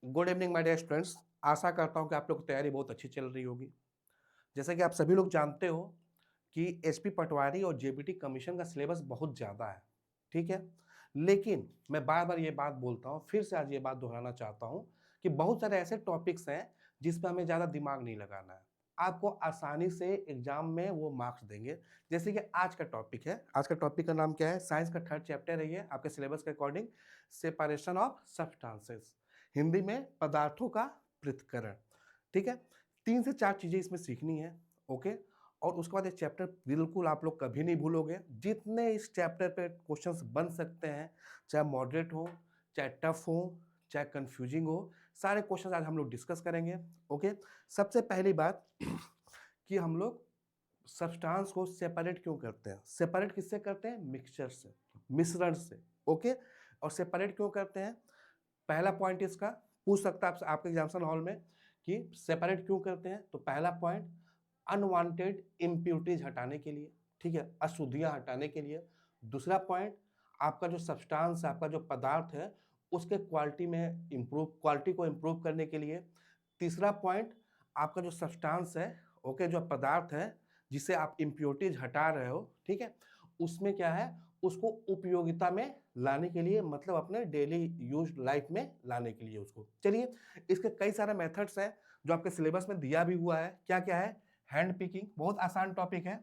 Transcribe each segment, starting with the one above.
Good evening my dear students. आशा करता हूँ कि आप लोग की तैयारी बहुत अच्छी चल रही होगी। जैसा कि आप सभी लोग जानते हो कि एसपी पटवारी और जेबीटी कमीशन का सिलेबस बहुत ज़्यादा है, ठीक है? लेकिन मैं बार-बार ये बात बोलता हूँ, फिर से आज ये बात दोहराना चाहता हूँ कि बहुत सारे ऐसे टॉपिक्स हैं जिस पे हमें ज़्यादा दिमाग नहीं लगाना है। आपको आसानी से एग्ज़ाम में वो मार्क्स देंगे। जैसे कि आज का टॉपिक है, आज का टॉपिक का नाम क्या है? साइंस का 3rd चैप्टर है ये आपके सिलेबस के according, separation of substances. Hindi में पदार्थों का पृथक्करण, ठीक है? 3 से 4 चीज़ें इसमें सीखनी है, ओके? और उसके बाद ये चैप्टर बिल्कुल आप लोग कभी नहीं भूलोगे। जितने इस चैप्टर पे क्वेश्चंस बन सकते हैं, चाहे मॉडरेट हो, चाहे टफ हो, चाहे कन्फ्यूजिंग हो, सारे क्वेश्चंस आज हम लोग डिस्कस करेंगे, ओके? सबसे पहली बात कि हम लोग सब्सटेंस को सेपरेट क्यों करते हैं? सेपरेट किससे करते हैं? मिक्सचर से, मिश्रण से, ओके? और सेपरेट क्यों करते हैं? पहला पॉइंट इसका पूछ सकता है आपके एग्जामिनेशन हॉल में कि सेपरेट क्यों करते हैं? तो पहला पॉइंट अनवांटेड इम्प्यूरिटीज हटाने के लिए, ठीक है, अशुद्धियां हटाने के लिए। दूसरा पॉइंट आपका जो सब्सटेंस है, आपका जो पदार्थ है, उसके क्वालिटी को इम्प्रूव करने के लिए। तीसरा पॉइंट आपका जो सब्सटेंस है, ओके, जो पदार्थ है जिसे आप इम्प्योरिटीज हटा रहे हो, ठीक है, उसमें क्या है, उसको उपयोगिता में लाने के लिए, मतलब अपने डेली यूज लाइफ में लाने के लिए उसको। चलिए, इसके कई सारे मेथड्स हैं जो आपके सिलेबस में दिया भी हुआ है। क्या क्या है? हैंड पिकिंग, बहुत आसान टॉपिक है।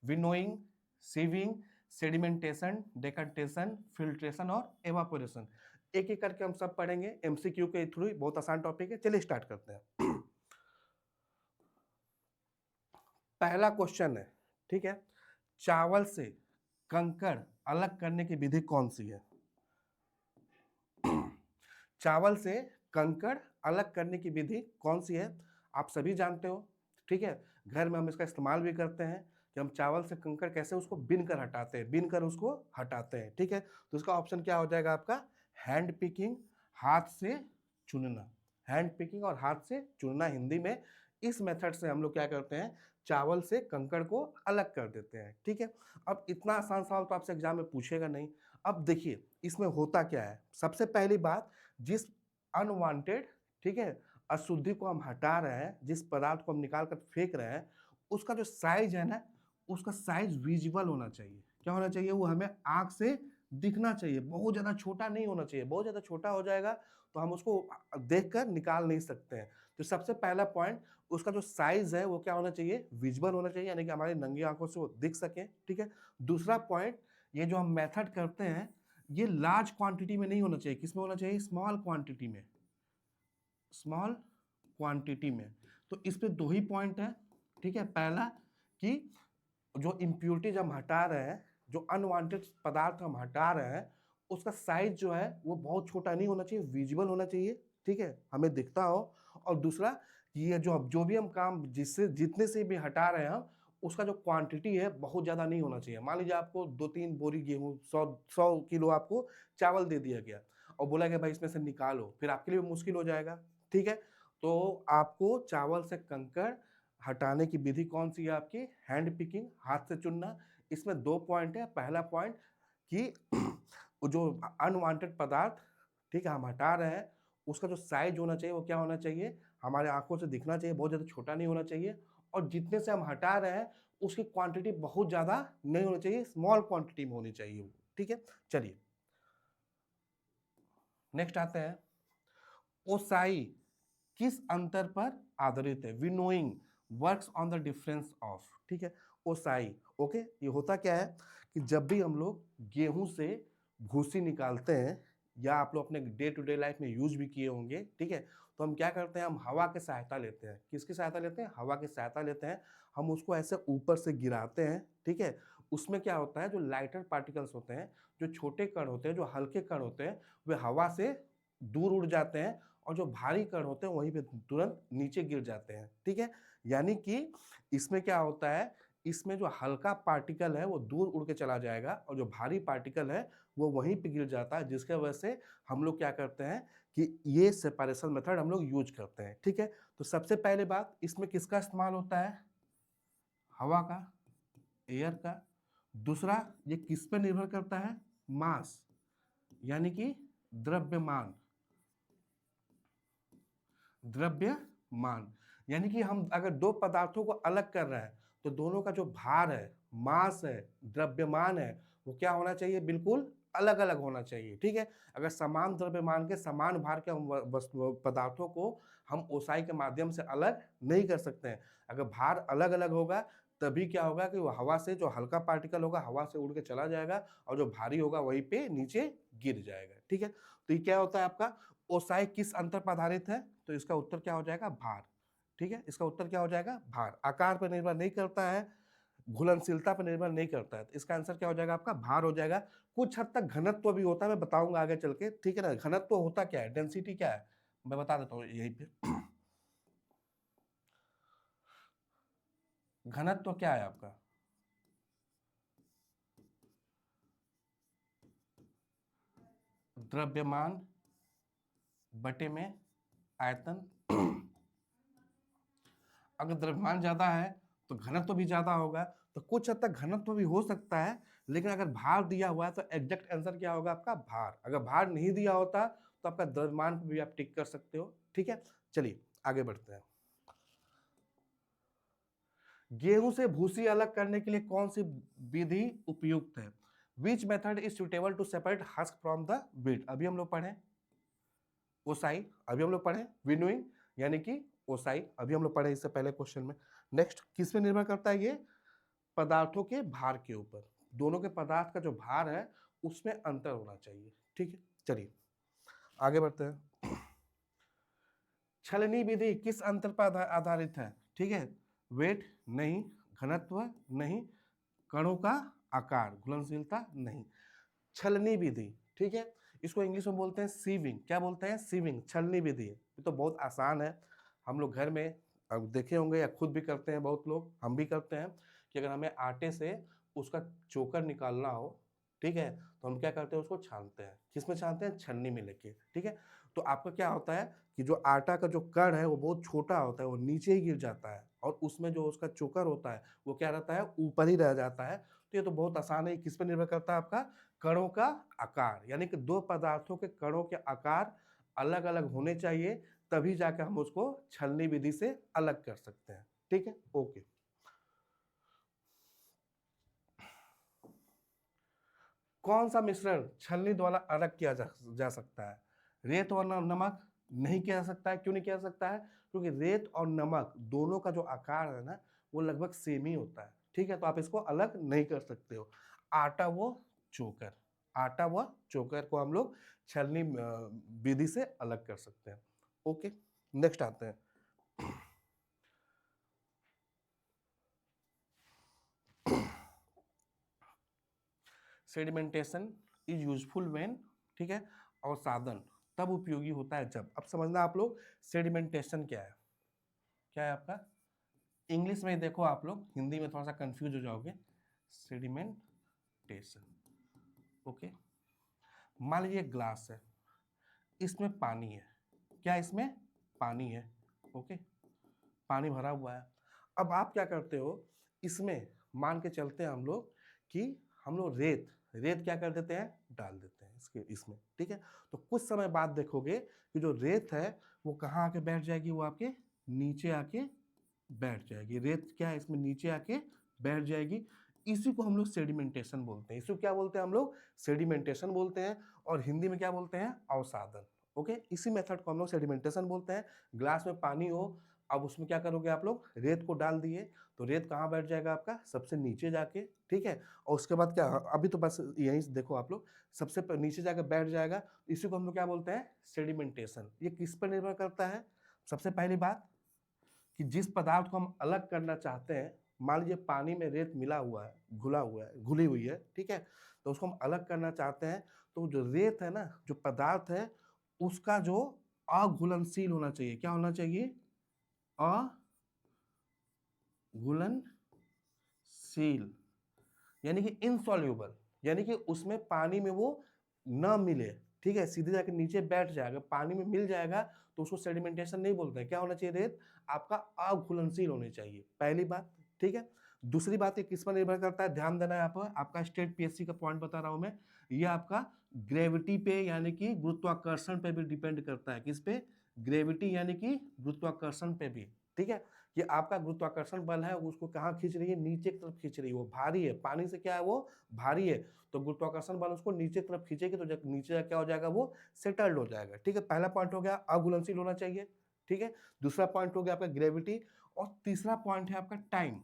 विनोइंग, सीविंग, सेडिमेंटेशन, डेकंटेशन, फिल्ट्रेशन और एवापोरेशन। एक एक करके हम सब पढ़ेंगे एमसीक्यू के थ्रू ही, बहुत आसान टॉपिक है। चलिए स्टार्ट करते हैं। पहला क्वेश्चन है, ठीक है, चावल से कंकड़ अलग करने की विधि कौन सी है? चावल से कंकड़ अलग करने की विधि कौन सी है? आप सभी जानते हो, ठीक है। घर में हम इसका इस्तेमाल भी करते हैं कि हम चावल से कंकड़ कैसे उसको बिन कर हटाते हैं, बिन कर उसको हटाते हैं, ठीक है। तो इसका ऑप्शन क्या हो जाएगा आपका? हैंड पिकिंग, हाथ से चुनना। हैंड पिकिंग और हाथ से चुनना हिंदी में। इस मेथड से हम लोग क्या करते हैं, चावल से कंकड़ को अलग कर देते हैं, ठीक है। अब इतना आसान सवाल तो आपसे एग्जाम में पूछेगा नहीं। अब देखिए इसमें होता क्या है। सबसे पहली बात, जिस अनवांटेड, ठीक है, अशुद्धि को हम हटा रहे हैं, जिस पदार्थ को हम निकाल कर फेंक रहे हैं, उसका जो साइज है ना, उसका साइज विजिबल होना चाहिए। क्या होना चाहिए? वो हमें आंख से दिखना चाहिए। बहुत ज्यादा छोटा नहीं होना चाहिए। बहुत ज्यादा छोटा हो जाएगा तो हम उसको देखकर निकाल नहीं सकते हैं। तो सबसे पहला पॉइंट, उसका जो साइज है वो क्या होना चाहिए? विजिबल होना चाहिए, यानी कि हमारी नंगी आंखों से वो दिख सके, ठीक है। दूसरा पॉइंट, ये जो हम मेथड करते हैं, ये लार्ज क्वांटिटी में नहीं होना चाहिए। किसमें होना चाहिए? स्मॉल क्वांटिटी में, स्मॉल क्वांटिटी में। तो इस पे दो ही पॉइंट है, ठीक है। पहला कि जो इम्प्यूरिटीज हम हटा रहे हैं, जो अनवांटेड पदार्थ हम हटा रहे हैं, उसका साइज जो है वो बहुत छोटा नहीं होना चाहिए, विजिबल होना चाहिए, ठीक है, हमें दिखता हो। और दूसरा, ये जो भी हम काम जिससे जितने से भी हटा रहे हैं हम, उसका जो क्वांटिटी है बहुत ज्यादा नहीं होना चाहिए। मान लीजिए आपको 2-3 बोरी गेहूं, 100 किलो आपको चावल दे दिया गया और बोला गया भाई इसमें से निकालो, फिर आपके लिए मुश्किल हो जाएगा, ठीक है। तो आपको चावल से कंकड़ हटाने की विधि कौन सी है आपकी? हैंड पिकिंग, हाथ से चुनना। इसमें दो पॉइंट है। पहला पॉइंट कि जो अनवांटेड पदार्थ, ठीक है, हम हटा रहे हैं, उसका जो साइज होना चाहिए वो क्या होना चाहिए? हमारे आंखों से दिखना चाहिए, बहुत ज्यादा छोटा नहीं होना चाहिए। और जितने से हम हटा रहे हैं उसकी क्वांटिटी बहुत ज्यादा नहीं होनी चाहिए, स्मॉल क्वांटिटी में होनी चाहिए वो, ठीक है। चलिए नेक्स्ट आते हैं, ओसाई किस अंतर पर आधारित है? Winnowing works on the difference of, ठीक है, ओसाई, ओके। ये होता क्या है कि जब भी हम लोग गेहूं से भूसी निकालते हैं, या आप लोग अपने डे टू डे लाइफ में यूज भी किए होंगे, ठीक है, तो हम क्या करते हैं? हम हवा की सहायता लेते हैं। किसकी सहायता लेते हैं? हवा की सहायता लेते हैं। हम उसको ऐसे ऊपर से गिराते हैं, ठीक है। उसमें क्या होता है, जो लाइटर पार्टिकल्स होते हैं, जो छोटे कण होते हैं, जो हल्के कण होते हैं, वे हवा से दूर उड़ जाते हैं, और जो भारी कण होते हैं वहीं पे तुरंत नीचे गिर जाते हैं, ठीक है। यानी कि इसमें क्या होता है, इसमें जो हल्का पार्टिकल है वो दूर उड़ के चला जाएगा, और जो भारी पार्टिकल है वो वहीं पे गिर जाता है, जिसके वजह से हम लोग क्या करते हैं कि ये सेपरेशन मेथड हम लोग यूज करते हैं, ठीक है। तो सबसे पहले बात, इसमें किसका इस्तेमाल होता है? हवा का, एयर का। दूसरा, ये किस पे निर्भर करता है? मास, यानी कि द्रव्यमान, द्रव्यमान। यानी कि हम अगर दो पदार्थों को अलग कर रहे हैं तो दोनों का जो भार है, मास है, द्रव्यमान है, वो क्या होना चाहिए, बिल्कुल अलग अलग होना चाहिए। ठीक है, अगर समान द्रव्यमान के समान भार के पदार्थों को हम ओसाई के माध्यम से अलग नहीं कर सकते हैं। अगर भार अलग अलग होगा तभी क्या होगा कि वो हवा से, जो हल्का पार्टिकल होगा हवा से उड़ के चला जाएगा और जो भारी होगा वहीं पे नीचे गिर जाएगा। ठीक है, तो ये क्या होता है आपका, ओसाई किस अंतर पर आधारित है, तो इसका उत्तर क्या हो जाएगा, भार। ठीक है, इसका उत्तर क्या हो जाएगा, भार। आकार पर निर्भर नहीं करता है, घुलनशीलता पर निर्भर नहीं करता है, तो इसका आंसर क्या हो जाएगा आपका, भार हो जाएगा। कुछ हद तक घनत्व भी होता है, मैं बताऊंगा आगे चल के। ठीक है ना, घनत्व होता क्या है, डेंसिटी क्या है, मैं बता देता हूँ यहीं पे। घनत्व क्या है आपका, द्रव्यमान बटे में आयतन। अगर द्रव्यमान ज्यादा है तो घनत्व भी ज्यादा होगा, तो कुछ हद तक घनत्व भी हो सकता है, लेकिन अगर भार दिया हुआ है तो एग्जैक्ट आंसर क्या होगा आपका, भार। अगर भार नहीं दिया होता तो आपका द्रव्यमान पे भी आप टिक कर सकते हो। ठीक है, चलिए आगे बढ़ते हैं। गेहूं से भूसी अलग करने के लिए कौन सी विधि उपयुक्त है, which method is suitable to separate husk from the beat. अभी हम लोग पढ़े ओसाई, अभी हम लोग पढ़े विनोइंग यानी कि ओसाई, अभी हम लोग पढ़े इससे पहले क्वेश्चन में। नेक्स्ट किस पे निर्भर करता है, ये पदार्थों के भार के ऊपर, दोनों के पदार्थ का जो भार है उसमें अंतर होना चाहिए। ठीक है, चलिए आगे बढ़ते हैं। छलनी विधि किस अंतर पर आधारित है, ठीक है, वेट नहीं, घनत्व नहीं, कणों का आकार, घुलनशीलता नहीं। छलनी विधि, ठीक है, इसको इंग्लिश में बोलते हैं सीविंग। क्या बोलते हैं, सीविंग, छलनी विधि। ये तो बहुत आसान है, हम लोग घर में अब देखे होंगे या खुद भी करते हैं, बहुत लोग, हम भी करते हैं कि अगर हमें आटे से उसका चोकर निकालना हो, ठीक है, तो हम क्या करते हैं, उसको छानते हैं। किसमें छानते हैं, छन्नी में लेके। ठीक है, तो आपका क्या होता है कि जो आटा का जो कण है वो बहुत छोटा होता है, वो नीचे ही गिर जाता है, और उसमें जो उसका चोकर होता है वो क्या रहता है, ऊपर ही रह जाता है। तो ये तो बहुत आसान है, किस पर निर्भर करता है आपका, कणों का आकार। यानी कि दो पदार्थों के कणों के आकार अलग अलग होने चाहिए, तभी जाकर हम उसको छलनी विधि से अलग कर सकते हैं। ठीक है, ओके। कौन सा मिश्रण छलनी द्वारा अलग किया जा सकता है, रेत और नमक। नहीं किया जा सकता है, क्यों नहीं किया जा सकता है, क्योंकि रेत और नमक दोनों का जो आकार है ना वो लगभग सेम ही होता है। ठीक है, तो आप इसको अलग नहीं कर सकते हो। आटा व चोकर, आटा व चोकर को हम लोग छलनी विधि से अलग कर सकते हैं। ओके, नेक्स्ट आते हैं। सेडिमेंटेशन इज यूजफुल व्हेन, ठीक है, और साधन तब उपयोगी होता है जब, अब समझना आप लोग सेडिमेंटेशन क्या है, क्या है आपका, इंग्लिश में देखो आप लोग, हिंदी में थोड़ा सा कंफ्यूज हो जाओगे। सेडिमेंटेशन, ओके, मान लीजिए ग्लास है, इसमें पानी है, क्या इसमें पानी है, ओके, पानी भरा हुआ है। अब आप क्या करते हो, इसमें मान के चलते हैं हम लोग कि हम लोग रेत रेत क्या कर देते हैं, डाल देते हैं इसके इसमें। ठीक है, तो कुछ समय बाद देखोगे कि जो रेत है वो कहाँ आके बैठ जाएगी, वो आपके नीचे आके बैठ जाएगी। रेत क्या है, इसमें नीचे आके बैठ जाएगी। इसी को हम लोग सेडिमेंटेशन बोलते हैं। इसको क्या बोलते हैं हम लोग, सेडिमेंटेशन बोलते हैं, और हिंदी में क्या बोलते हैं, अवसादन। ओके, इसी मेथड को हम लोग सेडिमेंटेशन बोलते हैं। ग्लास में पानी हो, अब उसमें क्या करोगे आप लोग, रेत को डाल दिए, तो रेत कहाँ बैठ जाएगा आपका, सबसे नीचे जाके। ठीक है, और उसके बाद क्या, अभी तो बस यहीं से देखो आप लोग, सबसे नीचे जाकर बैठ जाएगा। इसी को हम लोग क्या बोलते हैं, सेडिमेंटेशन। ये किस पर निर्भर करता है, सबसे पहली बात कि जिस पदार्थ को हम अलग करना चाहते हैं, मान लीजिए पानी में रेत मिला हुआ है, घुला हुआ है, घुली हुई है, ठीक है, तो उसको हम अलग करना चाहते हैं, तो जो रेत है ना, जो पदार्थ है, उसका जो अघुलनशील होना चाहिए, क्या होना चाहिए, अघुलनशील, यानी कि इनसॉल्युबल, यानी कि उसमें पानी में वो न मिले। ठीक है, सीधे जाकर नीचे बैठ जाएगा, पानी में मिल जाएगा तो उसको सेडिमेंटेशन नहीं बोलते हैं। क्या होना चाहिए, रेत आपका अघुलनशील होनी चाहिए, पहली बात। ठीक है, दूसरी बात ये किस पर निर्भर करता है, ध्यान देना है यहाँ पर, आपका स्टेट पीएससी का पॉइंट बता रहा हूं मैं, ये आपका ग्रेविटी पे यानी कि गुरुत्वाकर्षण पे भी डिपेंड करता है। किस पे, ग्रेविटी यानी कि गुरुत्वाकर्षण पे भी, ठीक है, कि आपका गुरुत्वाकर्षण बल है उसको कहाँ खींच रही है, नीचे की तरफ खींच रही है, वो भारी है, पानी से क्या है वो भारी है, तो गुरुत्वाकर्षण बल उसको नीचे की तरफ खींचेगी, तो जब नीचे क्या हो जाएगा वो सेटल्ड हो जाएगा, ठीक है। पहला पॉइंट हो गया अघुलनशील होना चाहिए, ठीक है। दूसरा पॉइंट हो गया आपका ग्रेविटी, और तीसरा पॉइंट है आपका टाइम।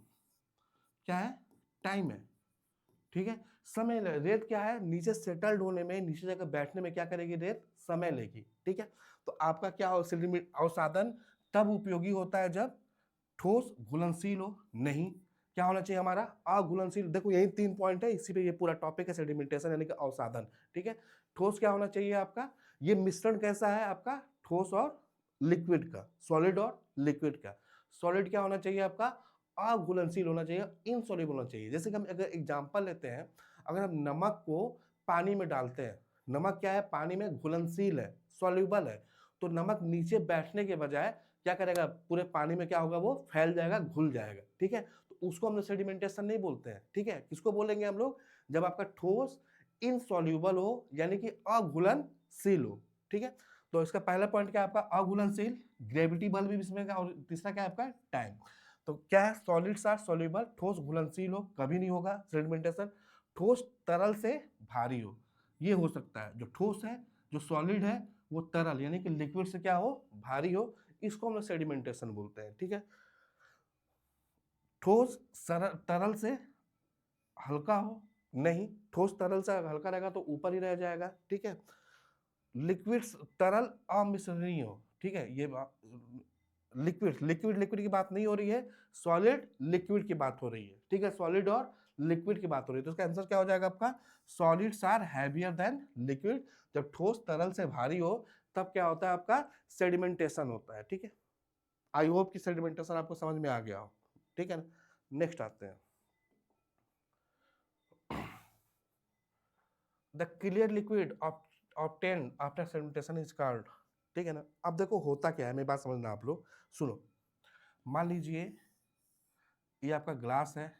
क्या है? टाइम है, ठीक है। समय रेत क्या है, नीचे सेटल्ड होने में, नीचे जाकर बैठने में क्या करेगी रेत, समय लेगी, ठीक है। तो आपका क्या हो, अवसादन तब उपयोगी होता है जब ठोस घुलनशील हो, नहीं क्या होना चाहिए हमारा, अघुलनशील। देखो यही 3 पॉइंट है, इसी पे ये पूरा टॉपिक है सेडिमेंटेशन यानी कि अवसादन, ठीक है। ठोस क्या होना चाहिए आपका, ये मिश्रण कैसा है आपका, ठोस और लिक्विड का, सॉलिड और लिक्विड का। सॉलिड क्या होना चाहिए आपका, अघुलनशील होना चाहिए, इनसॉल्युबल होना चाहिए। जैसे कि हम अगर एग्जांपल लेते हैं, अगर हम नमक को पानी में डालते हैं, नमक क्या है, पानी में घुलनशील है, सॉल्युबल है, तो नमक नीचे बैठने के बजाय क्या करेगा, पूरे पानी में क्या होगा, वो फैल जाएगा, घुल जाएगा, ठीक है। तो उसको हम लोग सेडिमेंटेशन नहीं बोलते हैं, ठीक है। किसको बोलेंगे हम लोग, जब आपका ठोस इनसॉल्युबल हो यानी कि अघुलनशील हो, ठीक है। तो इसका पहला पॉइंट क्या है आपका, अघुलनशील, ग्रेविटी बल भी इसमें का, और तीसरा क्या है आपका टाइम। तो क्या है, सॉलिड्स आर सॉल्युबल, ठोस घुलनशील हो, कभी नहीं होगा सेडिमेंटेशन। ठोस तरल से भारी हो, ये हो सकता है, जो ठोस है, जो सॉलिड है, वो तरल यानी कि लिक्विड से क्या हो, भारी हो, इसको हम लोग सेडिमेंटेशन बोलते हैं, ठीक है। ठोस तरल से हल्का हो, नहीं, ठोस तरल से हल्का रहेगा तो ऊपर ही रह जाएगा, ठीक है। लिक्विड तरल अमिश्रणीय हो, ठीक है, ये लिक्विड लिक्विड लिक्विड की बात नहीं हो रही है, सॉलिड लिक्विड की बात हो रही है, ठीक है, सॉलिड और लिक्विड की बात हो रही है। तो इसका आंसर क्या हो जाएगा आपका, solids are heavier than liquid. जब ठोस तरल से भारी हो तब क्या होता है आपका, सेडिमेंटेशन होता है, ठीक है। आई होप कि सेडिमेंटेशन आपको समझ में आ गया हो, ठीक है ना। नेक्स्ट आते हैं, the clear liquid obtained after sedimentation is called, ठीक है ना। अब देखो होता क्या है, मेरी बात समझना आप लोग, सुनो। मान लीजिए ये आपका ग्लास है,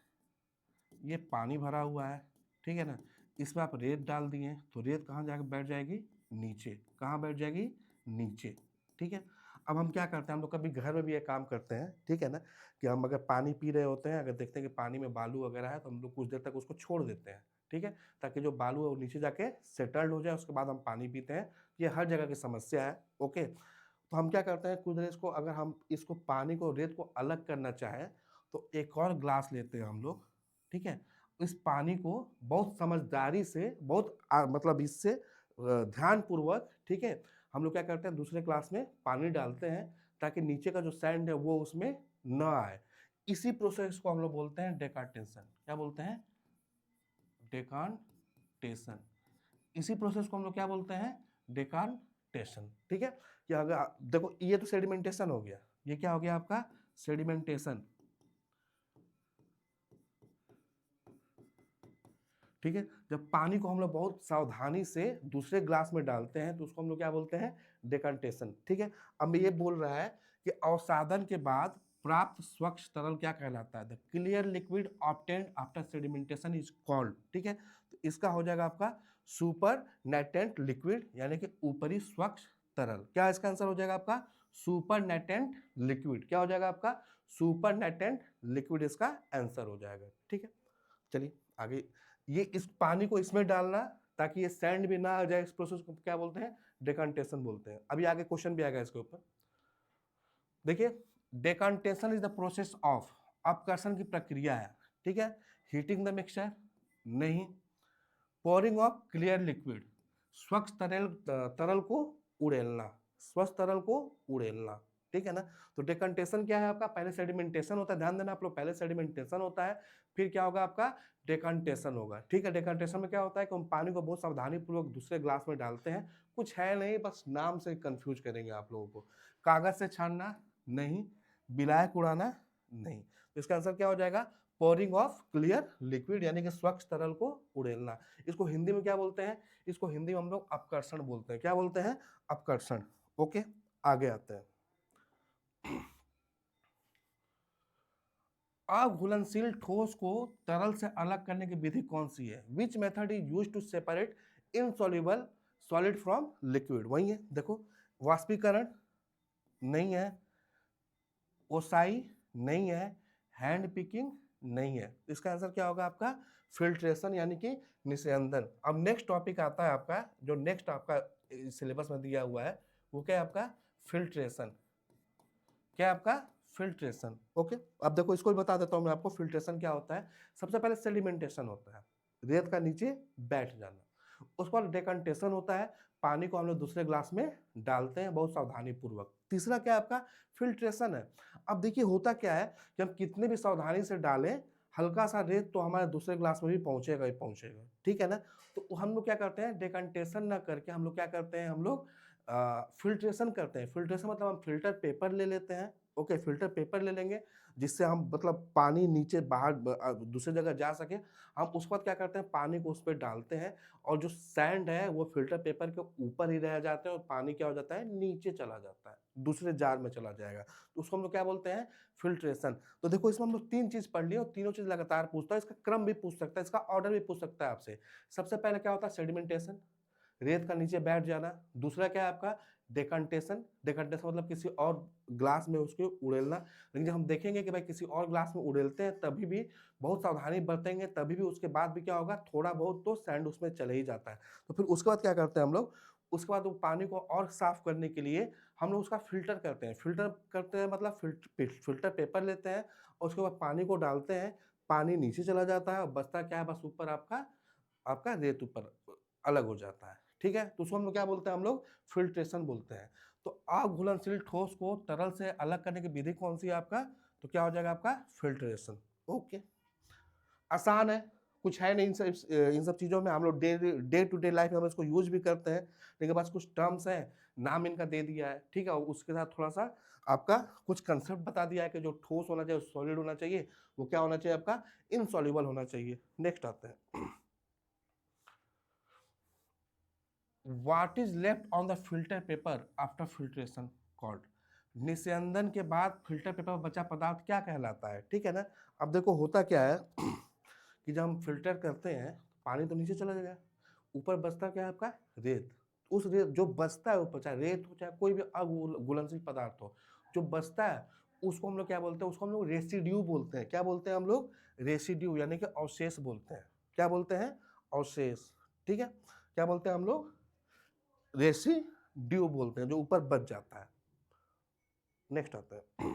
ये पानी भरा हुआ है, ठीक है ना, इसमें आप रेत डाल दिए, तो रेत कहाँ जाकर बैठ जाएगी, नीचे, कहाँ बैठ जाएगी, नीचे, ठीक है। अब हम क्या करते हैं, हम लोग कभी घर में भी ये काम करते हैं, ठीक है ना, कि हम अगर पानी पी रहे होते हैं, अगर देखते हैं कि पानी में बालू वगैरह है, तो हम लोग कुछ देर तक उसको छोड़ देते हैं, ठीक है, ताकि जो बालू है वो नीचे जाके सेटल्ड हो जाए, उसके बाद हम पानी पीते हैं। ये हर जगह की समस्या है, ओके। तो हम क्या करते हैं, कुछ देर इसको, अगर हम इसको पानी को, रेत को अलग करना चाहें, तो एक और ग्लास लेते हैं हम लोग, ठीक है। इस पानी को बहुत समझदारी से, बहुत मतलब इससे ध्यानपूर्वक, ठीक है, हम लोग क्या करते हैं, दूसरे ग्लास में पानी डालते हैं, ताकि नीचे का जो सैंड है वो उसमें न आए। इसी प्रोसेस को हम लोग बोलते हैं डेकांटेशन। क्या बोलते हैं, डेकांटेशन। इसी प्रोसेस को हम लोग क्या बोलते हैं, डेकांटेशन, ठीक है। कि अगर देखो ये तो सेडिमेंटेशन हो गया, ये क्या हो गया आपका, सेडिमेंटेशन, ठीक है। जब पानी को हम लोग बहुत सावधानी से दूसरे ग्लास में डालते हैं, तो उसको हम लोग क्या बोलते हैं, डेकांटेशन, ठीक है। अब ये बोल रहा है कि अवसादन के बाद प्राप्त स्वच्छ तरल क्या कहलाता है, the clear liquid obtained after sedimentation is called, ठीक है। तो इसका हो जाएगा आपका सुपर नेटेंट लिक्विड, यानी कि ऊपरी स्वच्छ तरल। क्या इसका आंसर हो जाएगा आपका, सुपर नेटेंट लिक्विड। क्या हो जाएगा आपका, सुपर नेटेंट लिक्विड इसका आंसर हो जाएगा, ठीक है। चलिए आगे, ये इस पानी को इसमें डालना ताकि ये सैंड भी ना आ जाए, इस प्रोसेस को क्या बोलते हैं, डेकांटेशन बोलते हैं। अभी आगे क्वेश्चन भी आएगा इसके ऊपर, देखिए। डेकांटेशन इज द प्रोसेस ऑफ, अपकर्षण की प्रक्रिया है, ठीक है। हीटिंग द मिक्सचर, नहीं। पोरिंग ऑफ क्लियर लिक्विड, स्वच्छ तरल तरल को उड़ेलना, स्वच्छ तरल को उड़ेलना, ठीक है ना। तो डेकंटेशन क्या है आपका, पहले सेडिमेंटेशन होता है, ध्यान देना आप लोग, पहले सेडिमेंटेशन होता है, फिर क्या होगा आपका, डेकंटेशन होगा, ठीक है। डेकंटेशन में क्या होता है कि हम पानी को बहुत सावधानी पूर्वक दूसरे ग्लास में डालते हैं, कुछ है नहीं, बस नाम से कंफ्यूज करेंगे आप लोगों को। कागज से छानना, नहीं। विलायक उड़ाना, नहीं। तो इसका आंसर क्या हो जाएगा, पोरिंग ऑफ क्लियर लिक्विड, यानी कि स्वच्छ तरल को उड़ेलना। इसको हिंदी में क्या बोलते हैं, इसको हिंदी में हम लोग अपकर्षण बोलते हैं। क्या बोलते हैं, अपकर्षण, ओके। आगे आते हैं, अघुलनशील ठोस को तरल से अलग करने की विधि कौन सी है, which method is use to separate insoluble solid from liquid. वही है, देखो, वाष्पीकरण, नहीं है, ओसाई नहीं है, हैंड पिकिंग नहीं है। इसका आंसर क्या होगा आपका? फिल्ट्रेशन यानी कि निस्यंदन। अब नेक्स्ट टॉपिक आता है आपका, जो नेक्स्ट आपका सिलेबस में दिया हुआ है, वो क्या है आपका? फिल्ट्रेशन। क्या है आपका? फिल्ट्रेशन। ओके, अब देखो इसको भी बता देता हूं मैं आपको फिल्ट्रेशन क्या होता है। सबसे पहले सेडिमेंटेशन होता है, रेत का नीचे बैठ जाना। उसके बाद डेकंटेशन होता है, पानी को हम लोग दूसरे ग्लास में डालते हैं बहुत सावधानी पूर्वक। तीसरा क्या है आपका? फिल्ट्रेशन है। अब देखिए होता क्या है कि हम कितने भी सावधानी से डालें, हल्का सा रेत तो हमारे दूसरे ग्लास में भी पहुंचेगा ही पहुंचेगा, ठीक है ना। तो हम लोग क्या करते हैं, डेकंटेशन ना करके हम लोग क्या करते हैं, हम लोग फिल्ट्रेशन करते हैं। फिल्ट्रेशन मतलब हम फिल्टर पेपर ले लेते हैं। ओके, फिल्टर पेपर ले लेंगे जिससे हम मतलब पानी नीचे बाहर दूसरी जगह जा सके। हम उसके बाद क्या करते हैं, पानी को उस पर डालते हैं और जो सैंड है वो फिल्टर पेपर के ऊपर ही रह जाते हैं और पानी क्या हो जाता है, नीचे चला जाता है, दूसरे जार में चला जाएगा। तो उसको हम लोग क्या बोलते हैं? फिल्ट्रेशन। तो देखो इसमें हम लोग 3 चीज पढ़ लिए और तीनों चीज लगातार पूछता है। इसका क्रम भी पूछ सकता है, इसका ऑर्डर भी पूछ सकता है आपसे। सबसे पहले क्या होता है? सेडिमेंटेशन, रेत का नीचे बैठ जाना। दूसरा क्या है आपका? डेकंटेशन। डेकंटेशन मतलब किसी और ग्लास में उसको उड़ेलना। लेकिन जब हम देखेंगे कि भाई किसी और ग्लास में उड़ेलते हैं तभी भी बहुत सावधानी बरतेंगे, तभी भी उसके बाद भी क्या होगा, थोड़ा बहुत तो सैंड उसमें चले ही जाता है। तो फिर उसके बाद क्या करते हैं हम लोग, उसके बाद वो पानी को और साफ करने के लिए हम लोग उसका फिल्टर करते हैं। फिल्टर करते हैं मतलब फिल्टर पेपर लेते हैं और उसके बाद पानी को डालते हैं, पानी नीचे चला जाता है और बचता क्या है, बस ऊपर आपका आपका रेत ऊपर अलग हो जाता है, ठीक है। तो उसको हम लोग क्या बोलते हैं, हम लोग फिल्ट्रेशन बोलते हैं। तो अघुलनशील ठोस को तरल से अलग करने की विधि कौन सी है आपका? तो क्या हो जाएगा आपका? फिल्ट्रेशन। ओके, आसान है, कुछ है नहीं इन सब चीज़ों में। हम लोग डे टू डे लाइफ में हम इसको यूज भी करते हैं, लेकिन बस कुछ टर्म्स हैं, नाम इनका दे दिया है, ठीक है। उसके साथ थोड़ा सा आपका कुछ कंसेप्ट बता दिया है कि जो ठोस होना चाहिए, सॉलिड होना चाहिए, वो क्या होना चाहिए आपका? इनसॉल्युबल होना चाहिए। नेक्स्ट आते हैं, what is left on the filter paper after filtration called? निस्यंदन के बाद फिल्टर पेपर बचा पदार्थ क्या कहलाता है, ठीक है ना। अब देखो होता क्या है कि जब हम फिल्टर करते हैं पानी तो नीचे चला जाएगा, ऊपर बचता क्या है आपका? रेत। उस रेत जो बचता है ऊपर, चाहे रेत हो चाहे कोई भी अघुलनशील पदार्थ हो, जो बचता है उसको हम लोग क्या बोलते हैं? उसको हम लोग रेसिड्यू बोलते हैं। क्या बोलते हैं हम लोग? रेसिड्यू यानी कि अवशेष बोलते हैं। क्या बोलते हैं? अवशेष, ठीक है। क्या बोलते हैं हम लोग? रेसिड्यू बोलते हैं, जो ऊपर बच जाता है। नेक्स्ट आता है,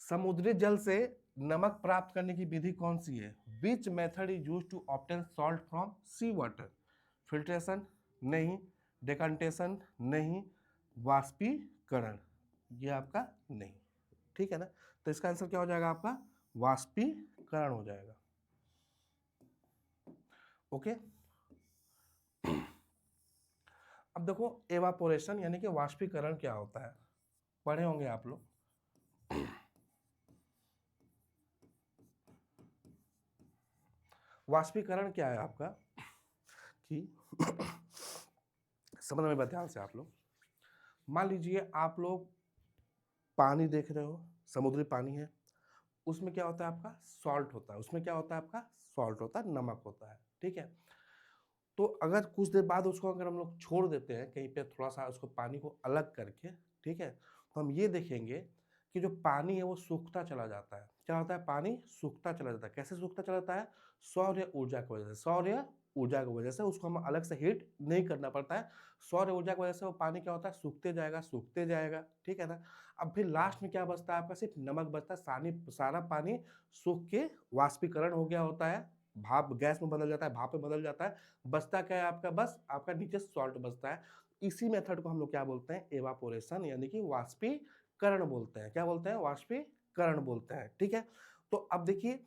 समुद्री जल से नमक प्राप्त करने की विधि कौन सी है? Which method is use to obtain salt from sea water? Filtration नहीं, डेकंटेशन नहीं, वाष्पीकरण, ये आपका नहीं, ठीक है ना। तो इसका आंसर क्या हो जाएगा आपका? वाष्पीकरण हो जाएगा। ओके, अब देखो एवापोरेशन यानी कि वाष्पीकरण क्या होता है, पढ़े होंगे आप लोग। वाष्पीकरण क्या है आपका कि समझ में ध्यान से आप लोग, मान लीजिए आप लोग पानी देख रहे हो, समुद्री पानी है, उसमें क्या होता है आपका? सॉल्ट होता है। उसमें क्या होता है आपका? सॉल्ट होता है, नमक होता है, ठीक है। तो अगर कुछ देर बाद उसको अगर हम लोग छोड़ देते हैं कहीं पे, थोड़ा सा उसको पानी को अलग करके, ठीक है, तो हम ये देखेंगे कि जो पानी है वो सूखता चला जाता है। क्या होता है? पानी सूखता चला जाता है। कैसे सूखता चला जाता है? सौर ऊर्जा की वजह से। सौर ऊर्जा की वजह से उसको हम अलग से हीट नहीं करना पड़ता है। सौर ऊर्जा की वजह से वो पानी क्या होता है? सूखते जाएगा, सूखते जाएगा, ठीक है ना। अब फिर लास्ट में क्या बचता है आपका? सिर्फ नमक बचता है। सारा पानी सूख के वाष्पीकरण हो गया होता है, भाप गैस में बदल जाता है, भाप में बदल जाता है। बचता क्या है आपका? बस आपका नीचे सॉल्ट बचता है। इसी मेथड को हम लोग क्या बोलते हैं? एवापोरेशन यानी कि वाष्पीकरण बोलते हैं। क्या बोलते हैं? वाष्पीकरण बोलते हैं, ठीक है। तो अब देखिए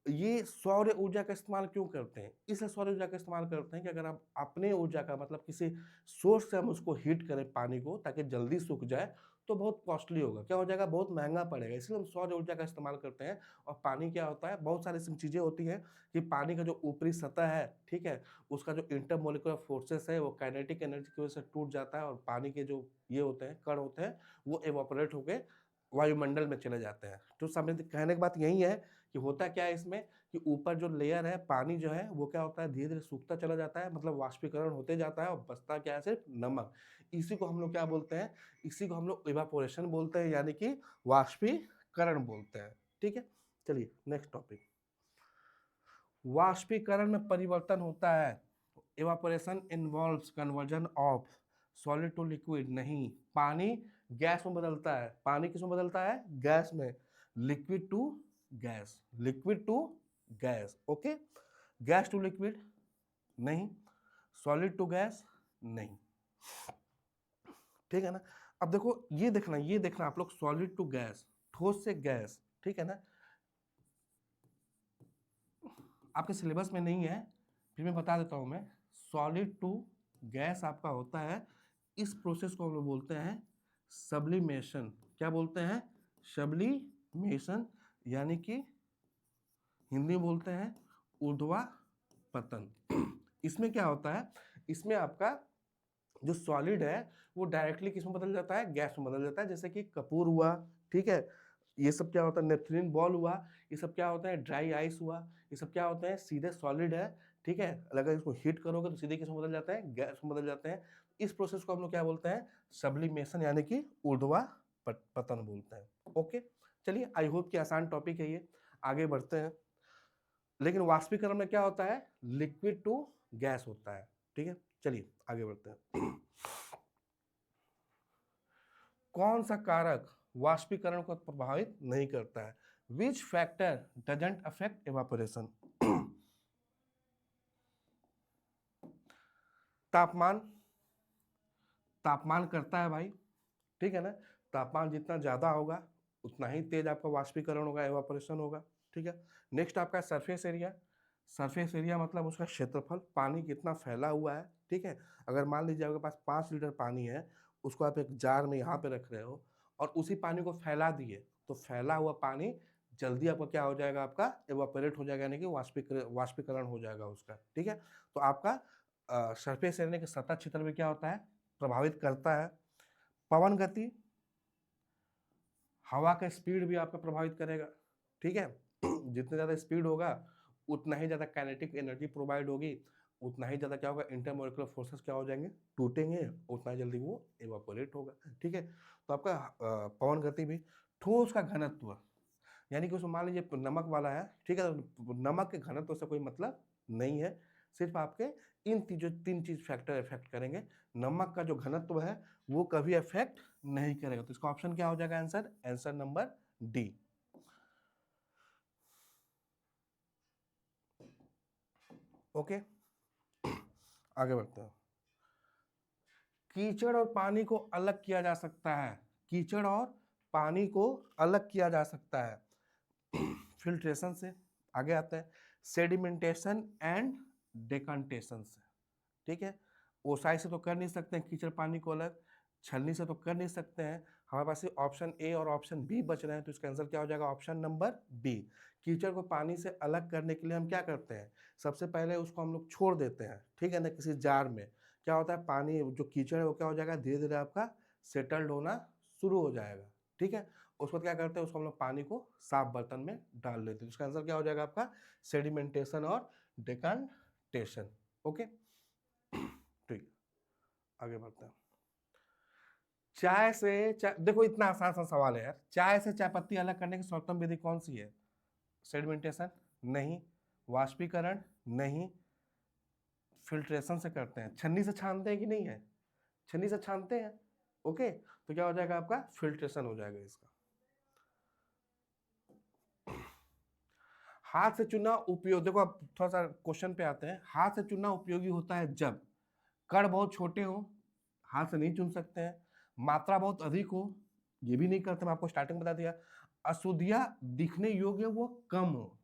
ये सौर ऊर्जा का इस्तेमाल क्यों करते हैं? इसलिए सौर ऊर्जा का इस्तेमाल करते हैं कि अगर आप अपने ऊर्जा का मतलब किसी सोर्स से हम उसको हीट करें पानी को ताकि जल्दी सूख जाए, तो बहुत कॉस्टली होगा, क्या हो जाएगा? बहुत महंगा पड़ेगा। इसलिए हम सौर ऊर्जा का इस्तेमाल करते हैं। और पानी क्या होता है? बहुत सारी ऐसी चीज़ें होती हैं कि पानी का जो ऊपरी सतह है, ठीक है, उसका जो इंटरमोलिकुलर फोर्सेस है वो काइनेटिक एनर्जी की वजह से टूट जाता है और पानी के जो ये होते हैं, कण होते हैं, वो एवापोरेट होकर वायुमंडल में चले जाते हैं। तो समझ कहने की बात यही है कि होता क्या है इसमें कि कि ऊपर जो लेयर है पानी जो है वो क्या होता है, धीरे धीरे सूखता चला जाता है, मतलब वाष्पीकरण होते जाता है और बचता क्या है, सिर्फ नमक। इसी को हम लोग क्या बोलते हैं, इसी को हम लोग इवापोरेशन बोलते हैं, यानी कि वाष्पीकरण बोलते हैं। ठीक है, चलिए नेक्स्ट टॉपिक। वाष्पीकरण में परिवर्तन होता है। Evaporation involves conversion of solid to liquid. नहीं, पानी गैस में बदलता है। पानी किस में बदलता है, गैस में। Liquid to gas, liquid to gas. Okay, gas to liquid नहीं, सॉलिड टू गैस नहीं। ठीक है ना। अब देखो ये देखना आप लोग, सॉलिड टू गैस, ठोस से गैस, ठीक है ना। आपके सिलेबस में नहीं है, फिर मैं बता देता हूं मैं। सॉलिड टू गैस आपका होता है, इस प्रोसेस को हम लोग बोलते हैं सब्लिमेशन। क्या बोलते हैं, सब्लिमेशन, यानी कि हिंदी में बोलते हैं ऊर्ध्वापतन। इसमें क्या होता है, इसमें आपका जो सॉलिड है वो डायरेक्टली किस में बदल जाता है, गैस में बदल जाता है। जैसे कि कपूर हुआ, ठीक है, ये सब क्या होता है, नेपथलीन बॉल हुआ, ये सब क्या होता है, ड्राई आइस हुआ, ये सब क्या होते हैं, सीधे सॉलिड है। ठीक है, अगर इसको हीट करोगे तो सीधे किस में बदल जाते हैं, गैस में बदल जाते हैं। इस प्रोसेस को हम लोग क्या बोलते हैं, सब्लिमेशन, यानी कि ऊर्ध्वापतन बोलते हैं। ओके, चलिए, आई होप कि आसान टॉपिक है ये, आगे बढ़ते हैं। लेकिन वाष्पीकरण में क्या होता है, लिक्विड टू गैस होता है। ठीक है, चलिए आगे बढ़ते हैं। कौन सा कारक वाष्पीकरण को प्रभावित नहीं करता है, which factor doesn't affect evaporation. तापमान, तापमान करता है भाई, ठीक है ना। तापमान जितना ज्यादा होगा उतना ही तेज आपका वाष्पीकरण होगा, इवापोरेशन होगा। ठीक है, नेक्स्ट आपका सरफेस एरिया। सरफेस एरिया मतलब उसका क्षेत्रफल, पानी कितना फैला हुआ है। ठीक है, अगर मान लीजिए आपके पास 5 लीटर पानी है, उसको आप एक जार में यहाँ पे रख रहे हो और उसी पानी को फैला दिए, तो फैला हुआ पानी जल्दी आपका क्या हो जाएगा, आपका एवापोरेट हो जाएगा, यानी कि वाष्पीकरण हो जाएगा उसका। ठीक है, तो आपका सरफेस एरिया के सतह क्षेत्र में क्या होता है, प्रभावित करता है। पवन गति, हवा का स्पीड भी आपका प्रभावित करेगा। ठीक है, जितने ज़्यादा स्पीड होगा उतना ही ज़्यादा काइनेटिक एनर्जी प्रोवाइड होगी, उतना ही ज़्यादा क्या होगा, इंटरमोलिकुलर फोर्सेस क्या हो जाएंगे, टूटेंगे, उतना जल्दी वो एवापोरेट होगा। ठीक है, तो आपका पवन गति भी। ठोस का घनत्व, यानी कि उसमें मान लीजिए नमक वाला है, ठीक है, तो नमक के घनत्व से कोई मतलब नहीं है, सिर्फ आपके इन तीन चीज फैक्टर इफेक्ट करेंगे। नमक का जो घनत्व है वो कभी इफेक्ट नहीं करेगा, तो इसका ऑप्शन क्या हो जाएगा, answer, answer number D. Okay, आगे बढ़ते हैं। कीचड़ और पानी को अलग किया जा सकता है, कीचड़ और पानी को अलग किया जा सकता है फिल्ट्रेशन से। आगे आते हैं सेडिमेंटेशन एंड डेकांटेशन से। ठीक है, ओसाई से तो कर नहीं सकते हैं कीचड़ पानी को अलग, छलनी से तो कर नहीं सकते हैं। हमारे पास ऑप्शन ए और ऑप्शन बी बच रहे हैं, तो इसका आंसर क्या हो जाएगा, ऑप्शन नंबर बी। कीचड़ को पानी से अलग करने के लिए हम क्या करते हैं, सबसे पहले उसको हम लोग छोड़ देते हैं, ठीक है ना, किसी जार में। क्या होता है, पानी जो कीचड़ है वो क्या हो जाएगा, धीरे धीरे आपका सेटल्ड होना शुरू हो जाएगा। ठीक है, उसको क्या करते हैं, उसको हम लोग पानी को साफ बर्तन में डाल लेते हैं। इसका आंसर क्या हो जाएगा आपका, सेडिमेंटेशन और डेकांटेशन। ओके, ठीक, आगे बढ़ते हैं। चाय से देखो इतना आसान सा सवाल है यार, चाय से चाय पत्ती अलग करने की सर्वोत्तम विधि कौन सी है, सेडिमेंटेशन नहीं, वाष्पीकरण नहीं, फिल्ट्रेशन से करते हैं, छन्नी से छानते हैं कि नहीं है, छन्नी से छानते हैं। ओके, तो क्या हो जाएगा आपका, फिल्ट्रेशन हो जाएगा इसका। हाथ से चुनना उपयोग, देखो अब थोड़ा सा क्वेश्चन पे आते हैं। हाथ से चुनना उपयोगी होता है जब कण बहुत छोटे हो, हाथ से नहीं चुन सकते हैं, मात्रा बहुत अधिक हो, ये भी नहीं करते, मैं आपको स्टार्टिंग बता दिया, अशुद्धियां दिखने योग्य वो कम हो।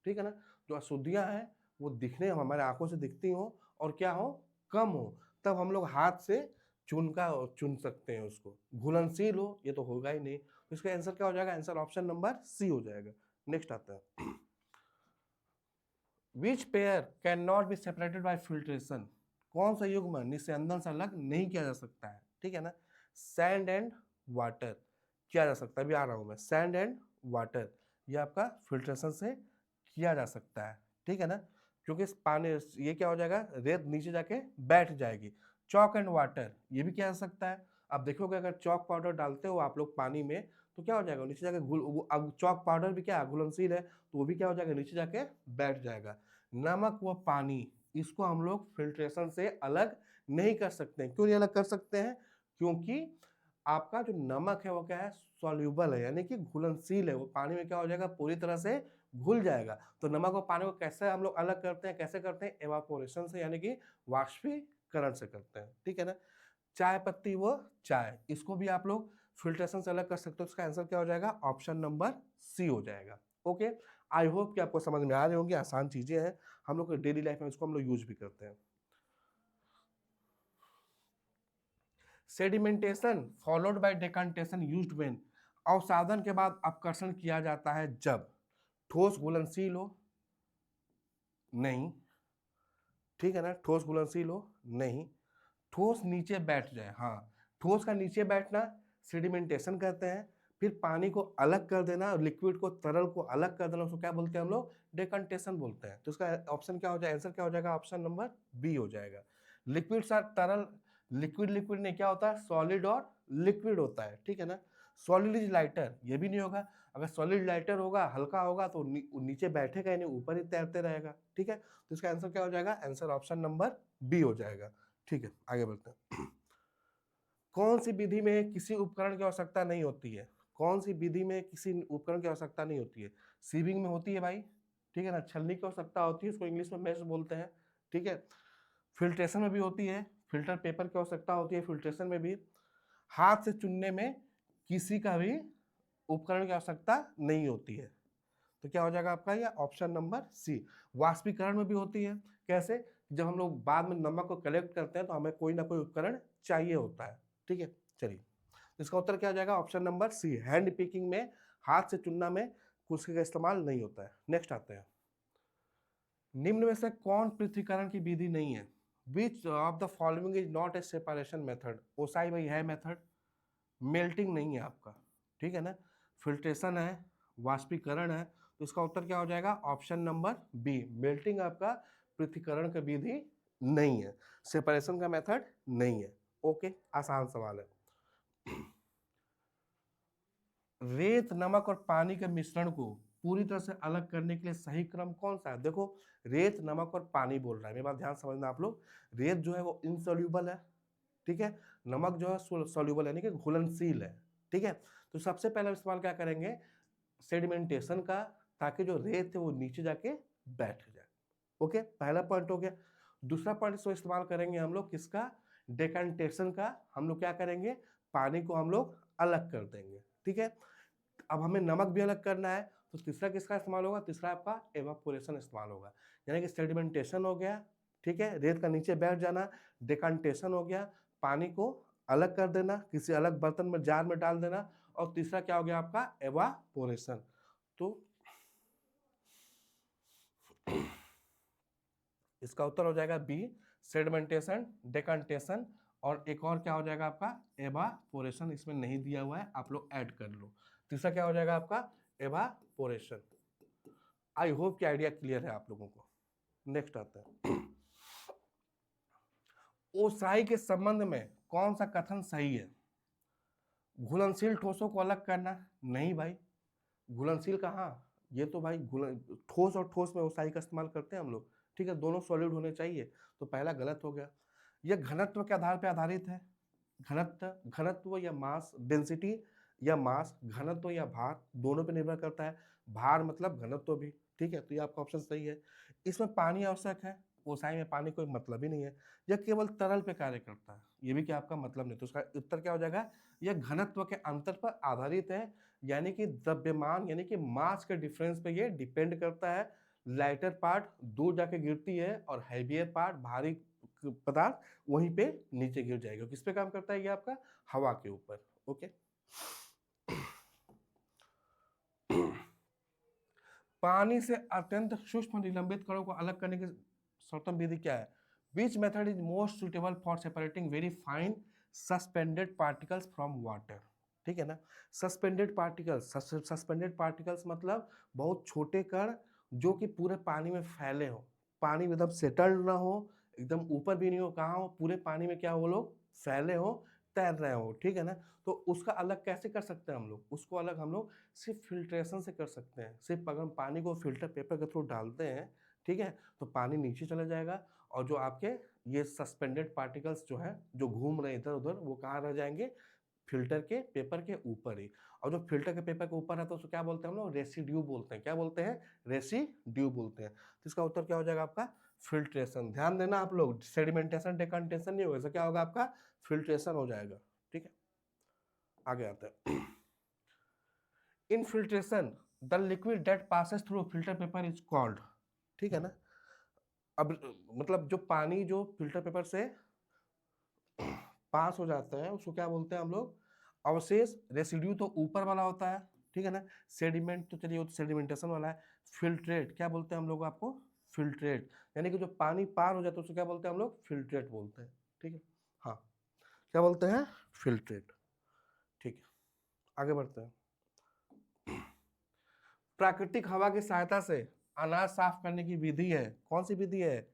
ठीक है ना, जो अशुद्धियां हैं वो दिखने, हमारे आंखों से दिखती हो और क्या हो, कम हो, तब हम लोग हाथ से चुन सकते हैं उसको। घुलनशील हो ये तो होगा ही नहीं, तो इसका आंसर क्या हो जाएगा, आंसर ऑप्शन नंबर सी हो जाएगा। नेक्स्ट आता है, which pair can not be separated by filtration. कौन सा युग्म निस्यंदन से अलग नहीं किया जा सकता है, ठीक है ना। सैंड एंड वाटर किया जा सकता है, अभी आ रहा हूं मैं, सैंड एंड वाटर ये आपका फिल्ट्रेशन से किया जा सकता है, ठीक है ना, क्योंकि इस पानी ये क्या हो जाएगा, रेत नीचे जाके बैठ जाएगी। चॉक एंड वाटर ये भी किया जा सकता है। आप देखोगे अगर चॉक पाउडर डालते हो आप लोग पानी में तो क्या हो जाएगा, नीचे जाके अब चॉक पाउडर भी क्या घुलनशील है तो वो भी क्या हो जाएगा, नीचे जाके बैठ जाएगा। नमक व पानी इसको हम लोग फिल्ट्रेशन से अलग नहीं कर सकते हैं। क्यों नहीं अलग कर सकते हैं, क्योंकि आपका जो नमक है वो क्या है, सॉल्यूबल है, यानी कि घुलनशील है, वो पानी में क्या हो जाएगा, पूरी तरह से घुल जाएगा। तो नमक और पानी को कैसे हम लोग अलग करते हैं, कैसे करते हैं, एवापोरेशन से, यानी कि वाष्पीकरण से करते हैं, ठीक है ना। चाय पत्ती व चाय इसको भी आप लोग फिल्ट्रेशन से अलग कर सकते हो। इसका आंसर क्या हो जाएगा, ऑप्शन नंबर सी हो जाएगा। ओके, आई होप कि आपको समझ में आ रही होंगी, आसान चीजें हैं, हम लोग डेली लाइफ में इसको हम लोग यूज भी करते हैं। Sedimentation followed by decantation used when, अवसादन के बाद अपकर्षण किया जाता है जब ठोस घुलनशील हो, नहीं, ठीक है ना, ठोस घुलनशील हो, नहीं, ठोस नीचे बैठ जाए, हाँ, ठोस का नीचे बैठना सेडिमेंटेशन कहते हैं। फिर पानी को अलग कर देना, लिक्विड को तरल को अलग कर देना, उसको क्या बोलते हैं हम लोग, डेकंटेशन बोलते हैं। तो इसका ऑप्शन क्या हो जाएगा, आंसर क्या हो जाएगा, ऑप्शन नंबर बी हो जाएगा। लिक्विड साथ तरल, लिक्विड लिक्विड नहीं क्या होता है, सॉलिड और लिक्विड होता है, ठीक है ना। सॉलिड इज लाइटर ये भी नहीं होगा, अगर सॉलिड लाइटर होगा हल्का होगा तो नीचे बैठेगा ही नहीं, ऊपर ही तैरते रहेगा, ठीक है। तो इसका आंसर क्या हो जाएगा, आंसर ऑप्शन नंबर बी हो जाएगा, ठीक है। आगे बढ़ते हैं। कौन सी विधि में किसी उपकरण की आवश्यकता नहीं होती है, कौन सी विधि में किसी उपकरण की आवश्यकता नहीं होती है, सीविंग में होती है भाई, ठीक है ना, छलनी की आवश्यकता होती है, उसको इंग्लिश में मैश बोलते हैं, ठीक है। फिल्ट्रेशन में भी होती है, फिल्टर पेपर की आवश्यकता होती है फिल्ट्रेशन में भी। हाथ से चुनने में किसी का भी उपकरण की आवश्यकता नहीं होती है, तो क्या हो जाएगा आपका ये ऑप्शन नंबर सी। वाष्पीकरण में भी होती है, कैसे, जब हम लोग बाद में नमक को कलेक्ट करते हैं तो हमें कोई ना कोई उपकरण चाहिए होता है, ठीक है। चलिए, इसका उत्तर क्या हो जाएगा, option number C, hand picking में, हाथ से चुनना में कुर्सी का इस्तेमाल नहीं होता है। नेक्स्ट आते हैं, निम्न में से कौन पृथ्वीकरण की विधि नहीं है, which of the following is not a separation method, OSI भाई है मेथड, मेल्टिंग नहीं है आपका, ठीक है ना, फिल्ट्रेशन है, वाष्पीकरण है, तो इसका उत्तर क्या हो जाएगा, ऑप्शन नंबर बी, मेल्टिंग आपका पृथ्वीकरण का विधि नहीं है, सेपरेशन का मेथड नहीं है। ओके, आसान सवाल है। रेत, नमक और पानी के मिश्रण को पूरी तरह से अलग करने के लिए सही क्रम कौन सा है। देखो, रेत, नमक और पानी बोल रहा है, मेरी बात ध्यान समझना आप लोग। रेत जो है वो इनसॉल्यूबल है, ठीक है, नमक जो है सॉल्यूबल यानी कि घुलनशील है, ठीक है। तो सबसे पहले इस्तेमाल क्या करेंगे, सेडिमेंटेशन का, ताकि जो रेत है वो नीचे जाके बैठ जाए। ओके, पहला पॉइंट हो गया। दूसरा पॉइंट इसको इस्तेमाल करेंगे हम लोग किसका, डेकेंटेशन का। हम लोग क्या करेंगे, पानी को हम लोग अलग कर देंगे, ठीक है। अब हमें नमक भी अलग करना है, तो तीसरा किसका इस्तेमाल होगा, तीसरा आपका एवापोरेशन इस्तेमाल होगा, यानी कि सेडिमेंटेशन हो गया, ठीक है, रेत का नीचे बैठ जाना, डेकांटेशन हो गया, पानी को अलग कर देना, किसी अलग बर्तन में, जार में डाल देना, और तीसरा क्या हो गया आपका, एवापोरेशन। तो इसका उत्तर हो जाएगा बी, सेडिमेंटेशन, डेकांटेशन, और एक और क्या हो जाएगा आपका, एवापोरेशन, इसमें नहीं दिया हुआ है, आप लोग ऐड कर लो। तीसरा क्या हो जाएगा आपका, एवापोरेशन। आई होप कि आइडिया क्लियर है आप लोगों को। नेक्स्ट आता है, ओसाई के संबंध में कौन सा कथन सही है, घुलनशील ठोसों को अलग करना, नहीं भाई, घुलनशील कहाँ, ये तो भाई ठोस और ठोस में ओसाई का इस्तेमाल करते हैं हम लोग, ठीक है, दोनों सॉलिड होने चाहिए, तो पहला गलत हो गया। यह घनत्व के आधार पर आधारित है, घनत्व, घनत्व या मास, डेंसिटी या मास, घनत्व या भार, दोनों पे निर्भर करता है, भार मतलब घनत्व भी, ठीक है, तो ये आपका ऑप्शन सही है। इसमें पानी आवश्यक है, ओसाई में पानी कोई मतलब ही नहीं है, यह केवल तरल पे कार्य करता है, ये भी क्या आपका मतलब नहीं, तो उसका उत्तर क्या हो जाएगा, यह घनत्व के अंतर पर आधारित है, यानी कि द्रव्यमान यानी कि मास के डिफरेंस पे ये डिपेंड करता है। लाइटर पार्ट दूर जाके गिरती है और हैवियर पार्ट, भारी पदार्थ, वहीं पे नीचे गिर जाएगा। किस पे काम करता है ये आपका, हवा के ऊपर। ओके, पानी से अत्यंत सूक्ष्म निलंबित कणों को अलग करने की सर्वोत्तम विधि क्या है, which method is most suitable for separating very fine suspended particles from water, ठीक है ना। सस्पेंडेड पार्टिकल्स, सस्पेंडेड पार्टिकल्स मतलब बहुत छोटे कण जो कि पूरे पानी में फैले हो, पानी में एकदम सेटल्ड ना हो, एकदम ऊपर भी नहीं हो, कहाँ हो, पूरे पानी में क्या हो, वो लोग फैले हो, तैर रहे हो, ठीक है ना। तो उसका अलग कैसे कर सकते हैं हम लोग, उसको अलग हम लोग सिर्फ फिल्ट्रेशन से कर सकते हैं। सिर्फ अगर हम पानी को फिल्टर पेपर के थ्रू डालते हैं, ठीक है, तो पानी नीचे चला जाएगा और जो आपके ये सस्पेंडेड पार्टिकल्स जो है, जो घूम रहे हैं इधर उधर, वो कहाँ रह जाएंगे, फिल्टर के पेपर के ऊपर ही। और जो फिल्टर के पेपर के ऊपर है तो उसको क्या बोलते हैं हम लोग, रेसिड्यू बोलते हैं। क्या बोलते हैं, रेसिड्यू बोलते हैं। तो इसका उत्तर क्या हो जाएगा आपका, फिल्ट्रेशन। ध्यान देना आप लोग, सेडिमेंटेशन डेकंटेशन नहीं होगा, इसका क्या होगा आपका, फिल्ट्रेशन हो जाएगा, ठीक है। आगे आते हैं। In filtration the liquid that passes through filter paper is called, ठीक है ना। अब मतलब जो पानी जो फिल्टर पेपर से पास हो जाता है उसको क्या बोलते हैं हम लोग, अवशेष। रेसिड्यू तो ऊपर वाला होता है, ठीक है ना। सेडिमेंट तो चलिए वो तो सेडिमेंटेशन वाला है। फिल्ट्रेट क्या बोलते हैं हम लोग आपको, फिल्ट्रेट, यानी कि जो पानी पार हो जाता है उसको क्या बोलते हैं हम लोग, फिल्ट्रेट बोलते हैं, ठीक है। हाँ, क्या बोलते हैं, फिल्ट्रेट, ठीक है। आगे बढ़ते हैं। प्राकृतिक हवा की सहायता से अनाज साफ करने की विधि है, कौन सी विधि है,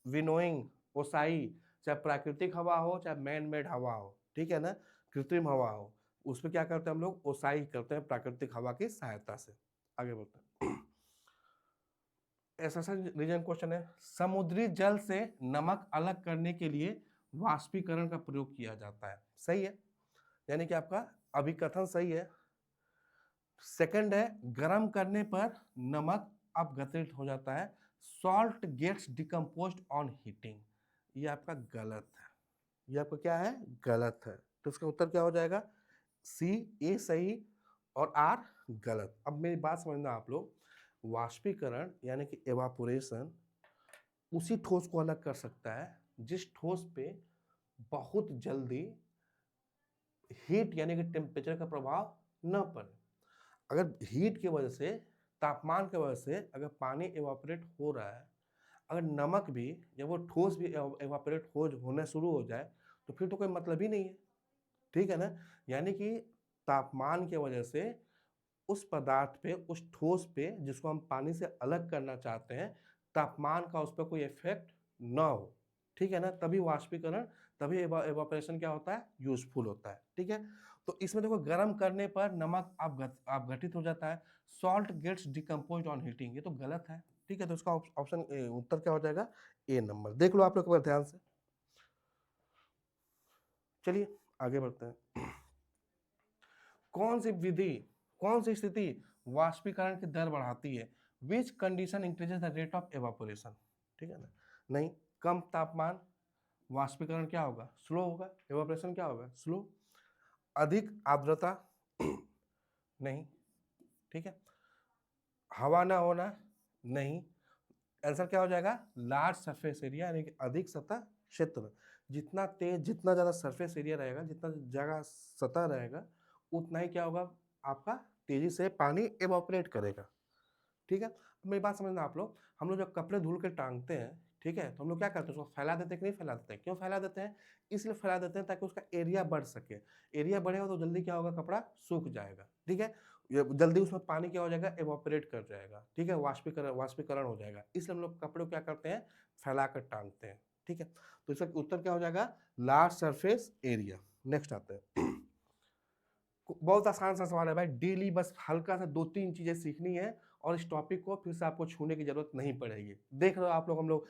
विनोइंग, ओसाई। चाहे प्राकृतिक हवा हो चाहे मैन मेड हवा हो, ठीक है ना, कृत्रिम हवा हो, उसमें क्या करते हैं हम लोग, ओसाई करते हैं प्राकृतिक हवा की सहायता से। आगे बढ़ते हैं। ऐसा रीजन क्वेश्चन है, समुद्री जल से नमक अलग करने के लिए वाष्पीकरण का प्रयोग किया जाता है, सही है, यानी कि आपका अभिकथन सही है। सेकंड है, गर्म करने पर नमक अपघटित हो जाता है, salt gets decomposed on heating, ये आपका गलत है, ये आपका क्या है, गलत है। तो इसका उत्तर क्या हो जाएगा, सी, ए सही और आर गलत। अब मेरी बात समझना आप लोग, वाष्पीकरण यानी कि एवापोरेशन उसी ठोस को अलग कर सकता है जिस ठोस पे बहुत जल्दी हीट यानी कि टेम्परेचर का प्रभाव न पड़े। अगर हीट की वजह से, तापमान की वजह से अगर पानी एवापोरेट हो रहा है, अगर नमक भी जब वो ठोस भी एवापोरेट होने शुरू हो जाए तो फिर तो कोई मतलब ही नहीं है, ठीक है ना। यानी कि तापमान की वजह से उस पदार्थ पे, उस ठोस पे जिसको हम पानी से अलग करना चाहते हैं, तापमान का उस पर कोई इफेक्ट ना हो, ठीक है ना, तभी वाष्पीकरण, तभी एवापोरेशन क्या होता है, यूजफुल होता है, ठीक है। तो इसमें देखो, गर्म करने पर नमक अपघटित हो जाता है, salt gets decomposed on heating, ये तो गलत है, ठीक है। तो इसका ऑप्शन उत्तर क्या हो जाएगा, ए नंबर। देख लो आप लोग एक बार ध्यान से। चलिए आगे बढ़ते हैं। कौन सी विधि, कौन सी स्थिति वाष्पीकरण की दर बढ़ाती है, which condition increases the rate of evaporation, ठीक है ना। नहीं, कम तापमान, वाष्पीकरण क्या होगा, स्लो होगा, एवापोरेशन क्या होगा, स्लो। अधिक आर्द्रता, नहीं, ठीक है। हवा ना होना, नहीं। आंसर क्या हो जाएगा, लार्ज सरफेस एरिया, यानी कि अधिक सतह क्षेत्र। जितना तेज, जितना ज्यादा सरफेस एरिया रहेगा, जितना जगह सतह रहेगा, उतना ही क्या होगा, आपका तेजी से पानी एवापोरेट करेगा, ठीक है। अब मेरी बात समझना आप लोग, हम लोग जब कपड़े धुल के टांगते हैं, ठीक है, तो हम लोग क्या करते हैं, उसको फैला देते हैं कि नहीं फैला देते हैं, क्यों फैला देते हैं, इसलिए फैला देते हैं ताकि उसका एरिया बढ़ सके। एरिया बढ़ेगा तो जल्दी क्या होगा, कपड़ा सूख जाएगा, ठीक है, जल्दी उसमें पानी क्या हो जाएगा, एवापोरेट कर जाएगा, ठीक है, वाष्पीकरण वाष्पीकरण हो जाएगा, इसलिए हम लोग कपड़े को क्या करते हैं, फैला कर टांगते हैं, ठीक है। तो इसका उत्तर क्या हो जाएगा, लार्ज सरफेस एरिया। नेक्स्ट आते हैं। बहुत आसान सा सवाल है भाई, डेली बस हल्का सा 2-3 चीजें सीखनी है और इस टॉपिक को फिर से आपको छूने की जरूरत नहीं पड़ेगी। देख रहे हो आप लोग, हम लोग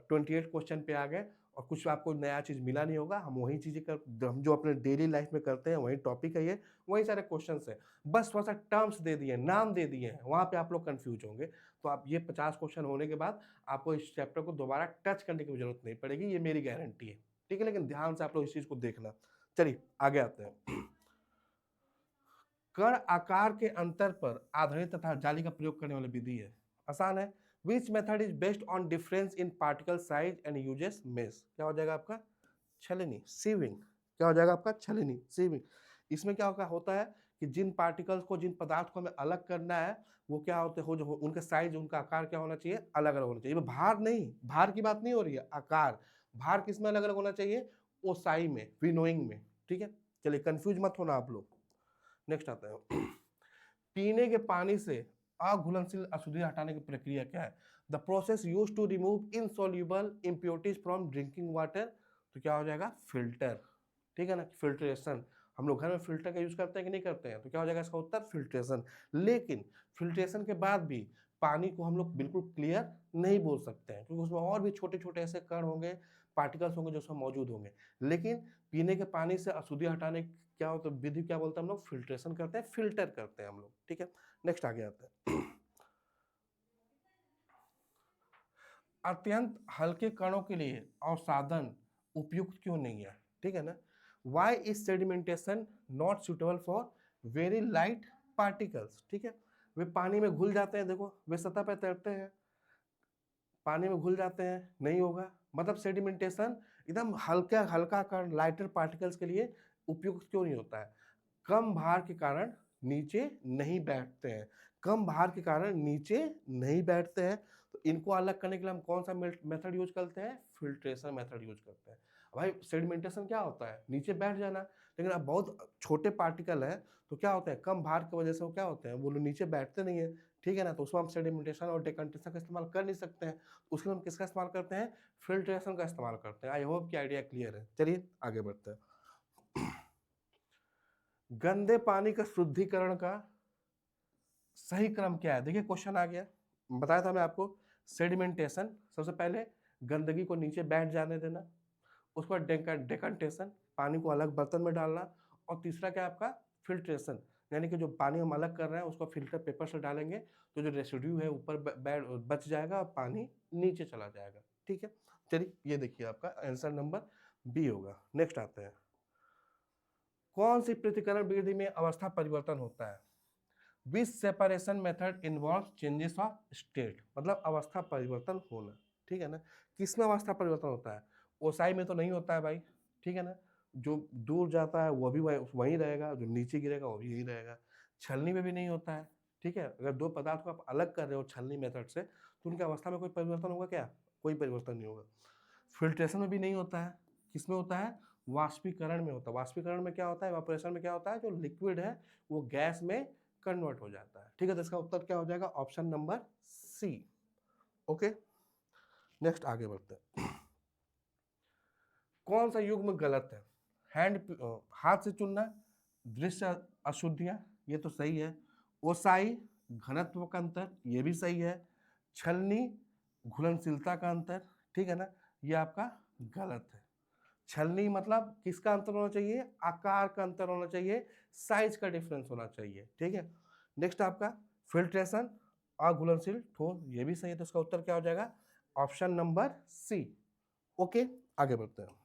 28 क्वेश्चन पे आ गए और कुछ आपको नया चीज मिला नहीं होगा। हम वही चीजें कर, हम जो अपने डेली लाइफ में करते हैं वही टॉपिक है ये, वही सारे क्वेश्चन है, बस थोड़ा सा टर्म्स दे दिए, नाम दे दिए हैं, वहां पे आप लोग कंफ्यूज होंगे। तो आप ये 50 क्वेश्चन होने के बाद आपको इस चैप्टर को दोबारा टच करने की जरूरत नहीं पड़ेगी, ये मेरी गारंटी है, ठीक है। लेकिन ध्यान से आप लोग इस चीज को देखना। चलिए आगे आते हैं। कण आकार के अंतर पर आधारित तथा जाली का प्रयोग करने वाली विधि है, आसान है। Which method is based on difference in particle size and uses mess, क्या हो जाएगा आपका, छलनी, सीविंग, क्या हो जाएगा आपका, छलनी, सीविंग। इसमें क्या होता है कि जिन पार्टिकल्स को, जिन पदार्थ को हमें अलग करना है, वो क्या होते हो, जो उनके साइज, उनका आकार क्या होना चाहिए, अलग अलग होना चाहिए। भार नहीं, भार की बात नहीं हो रही है, आकार, भार किसमें अलग अलग होना चाहिए, ओसाई में, विनोइंग में, ठीक है। चलिए कंफ्यूज मत होना आप लोग। नेक्स्ट आता है। पीने के पानी से अघुलनशील अशुद्धि हटाने की प्रक्रिया क्या है? The process use to remove insoluble impurities from drinking water. तो क्या हो जाएगा? फिल्टर। ठीक है ना, फिल्ट्रेशन। हम लोग घर में फिल्टर का यूज करते हैं कि नहीं करते हैं? तो क्या हो जाएगा इसका उत्तर? फिल्ट्रेशन। लेकिन फिल्ट्रेशन के बाद भी पानी को हम लोग बिल्कुल क्लियर नहीं बोल सकते हैं, क्योंकि उसमें और भी छोटे छोटे ऐसे कण होंगे, पार्टिकल्स होंगे जो उसमें मौजूद होंगे। लेकिन पीने के पानी से अशुद्धि हटाने क्या होता है, विधि क्या बोलते हैं हम लोग? फिल्ट्रेशन करते हैं, फिल्टर करते हैं हम लोग। ठीक है, नेक्स्ट आगे आते हैं। अत्यंत हल्के कणों के लिए अवसादन उपयुक्त क्यों नहीं है? ठीक है ना। Why is sedimentation not suitable for very light particles? ठीक है, वे पानी में घुल जाते हैं, देखो वे सतह पर तैरते हैं, पानी में घुल जाते हैं, नहीं होगा। मतलब सेडिमेंटेशन एकदम हल्का हल्का कण, लाइटर पार्टिकल्स के लिए उपयुक्त क्यों नहीं होता है? कम भार के कारण नीचे नहीं बैठते हैं, कम भार के कारण नीचे नहीं बैठते हैं। तो इनको अलग करने के लिए हम कौन सा मेथड यूज करते हैं? फिल्ट्रेशन मेथड यूज करते हैं। भाई सेडिमेंटेशन क्या होता है? नीचे बैठ जाना। लेकिन अब बहुत छोटे पार्टिकल है, तो क्या होता है? कम भार की वजह से वो क्या होते हैं? वो लोग नीचे बैठते नहीं है। ठीक है ना, तो उसमें हम सेडिमेंटेशन और डिकंटेशन का इस्तेमाल कर नहीं सकते हैं। उसके लिए हम किसका इस्तेमाल करते हैं? फिल्ट्रेशन का इस्तेमाल करते हैं। आई होप कि आइडिया क्लियर है। चलिए आगे बढ़ते हैं। गंदे पानी का शुद्धिकरण का सही क्रम क्या है? देखिए क्वेश्चन आ गया, बताया था मैं आपको। सेडिमेंटेशन, सबसे पहले गंदगी को नीचे बैठ जाने देना, उसके बाद डेकंटेशन, पानी को अलग बर्तन में डालना, और तीसरा क्या है आपका? फिल्ट्रेशन, यानी कि जो पानी हम अलग कर रहे हैं उसको फिल्टर पेपर से डालेंगे तो जो रेसिड्यू है ऊपर बच जाएगा और पानी नीचे चला जाएगा। ठीक है, चलिए ये देखिए आपका आंसर नंबर बी होगा। नेक्स्ट आते हैं, कौन सी पृथक्करण विधि में अवस्था परिवर्तन होता है? Which separation method involve changes of state, मतलब अवस्था परिवर्तन होना। ठीक है ना, किसमें अवस्था परिवर्तन होता है? ओसाई में तो नहीं होता है भाई। ठीक है ना, जो दूर जाता है वो भी वहीं रहेगा, जो नीचे गिरेगा वो भी यही रहेगा। छलनी में भी नहीं होता है। ठीक है, अगर दो पदार्थ को आप अलग कर रहे हो छलनी मेथड से, तो उनकी अवस्था में कोई परिवर्तन होगा क्या? कोई परिवर्तन नहीं होगा। फिल्ट्रेशन में भी नहीं होता है। किसमें होता है? वाष्पीकरण में होता है। वाष्पीकरण में क्या होता है? इवापोरेशन में क्या होता है? जो लिक्विड है वो गैस में कन्वर्ट हो जाता है। ठीक है, तो इसका उत्तर क्या हो जाएगा? Option number C. Okay, next आगे बढ़ते हैं। कौन सा युग्म गलत है? हाथ से चुनना, दृश्य अशुद्धियां, ये तो सही है। ओसाई, घनत्व का अंतर, ये भी सही है। छलनी, घुलनशीलता का अंतर, ठीक है ना, ये आपका गलत है। छलनी मतलब किसका अंतर होना चाहिए? आकार का अंतर होना चाहिए, साइज का डिफरेंस होना चाहिए। ठीक है, नेक्स्ट आपका फिल्ट्रेशन, अघुलनशील ठोस, ये भी सही है। तो इसका उत्तर क्या हो जाएगा? Option number C. ओके, आगे बढ़ते हैं।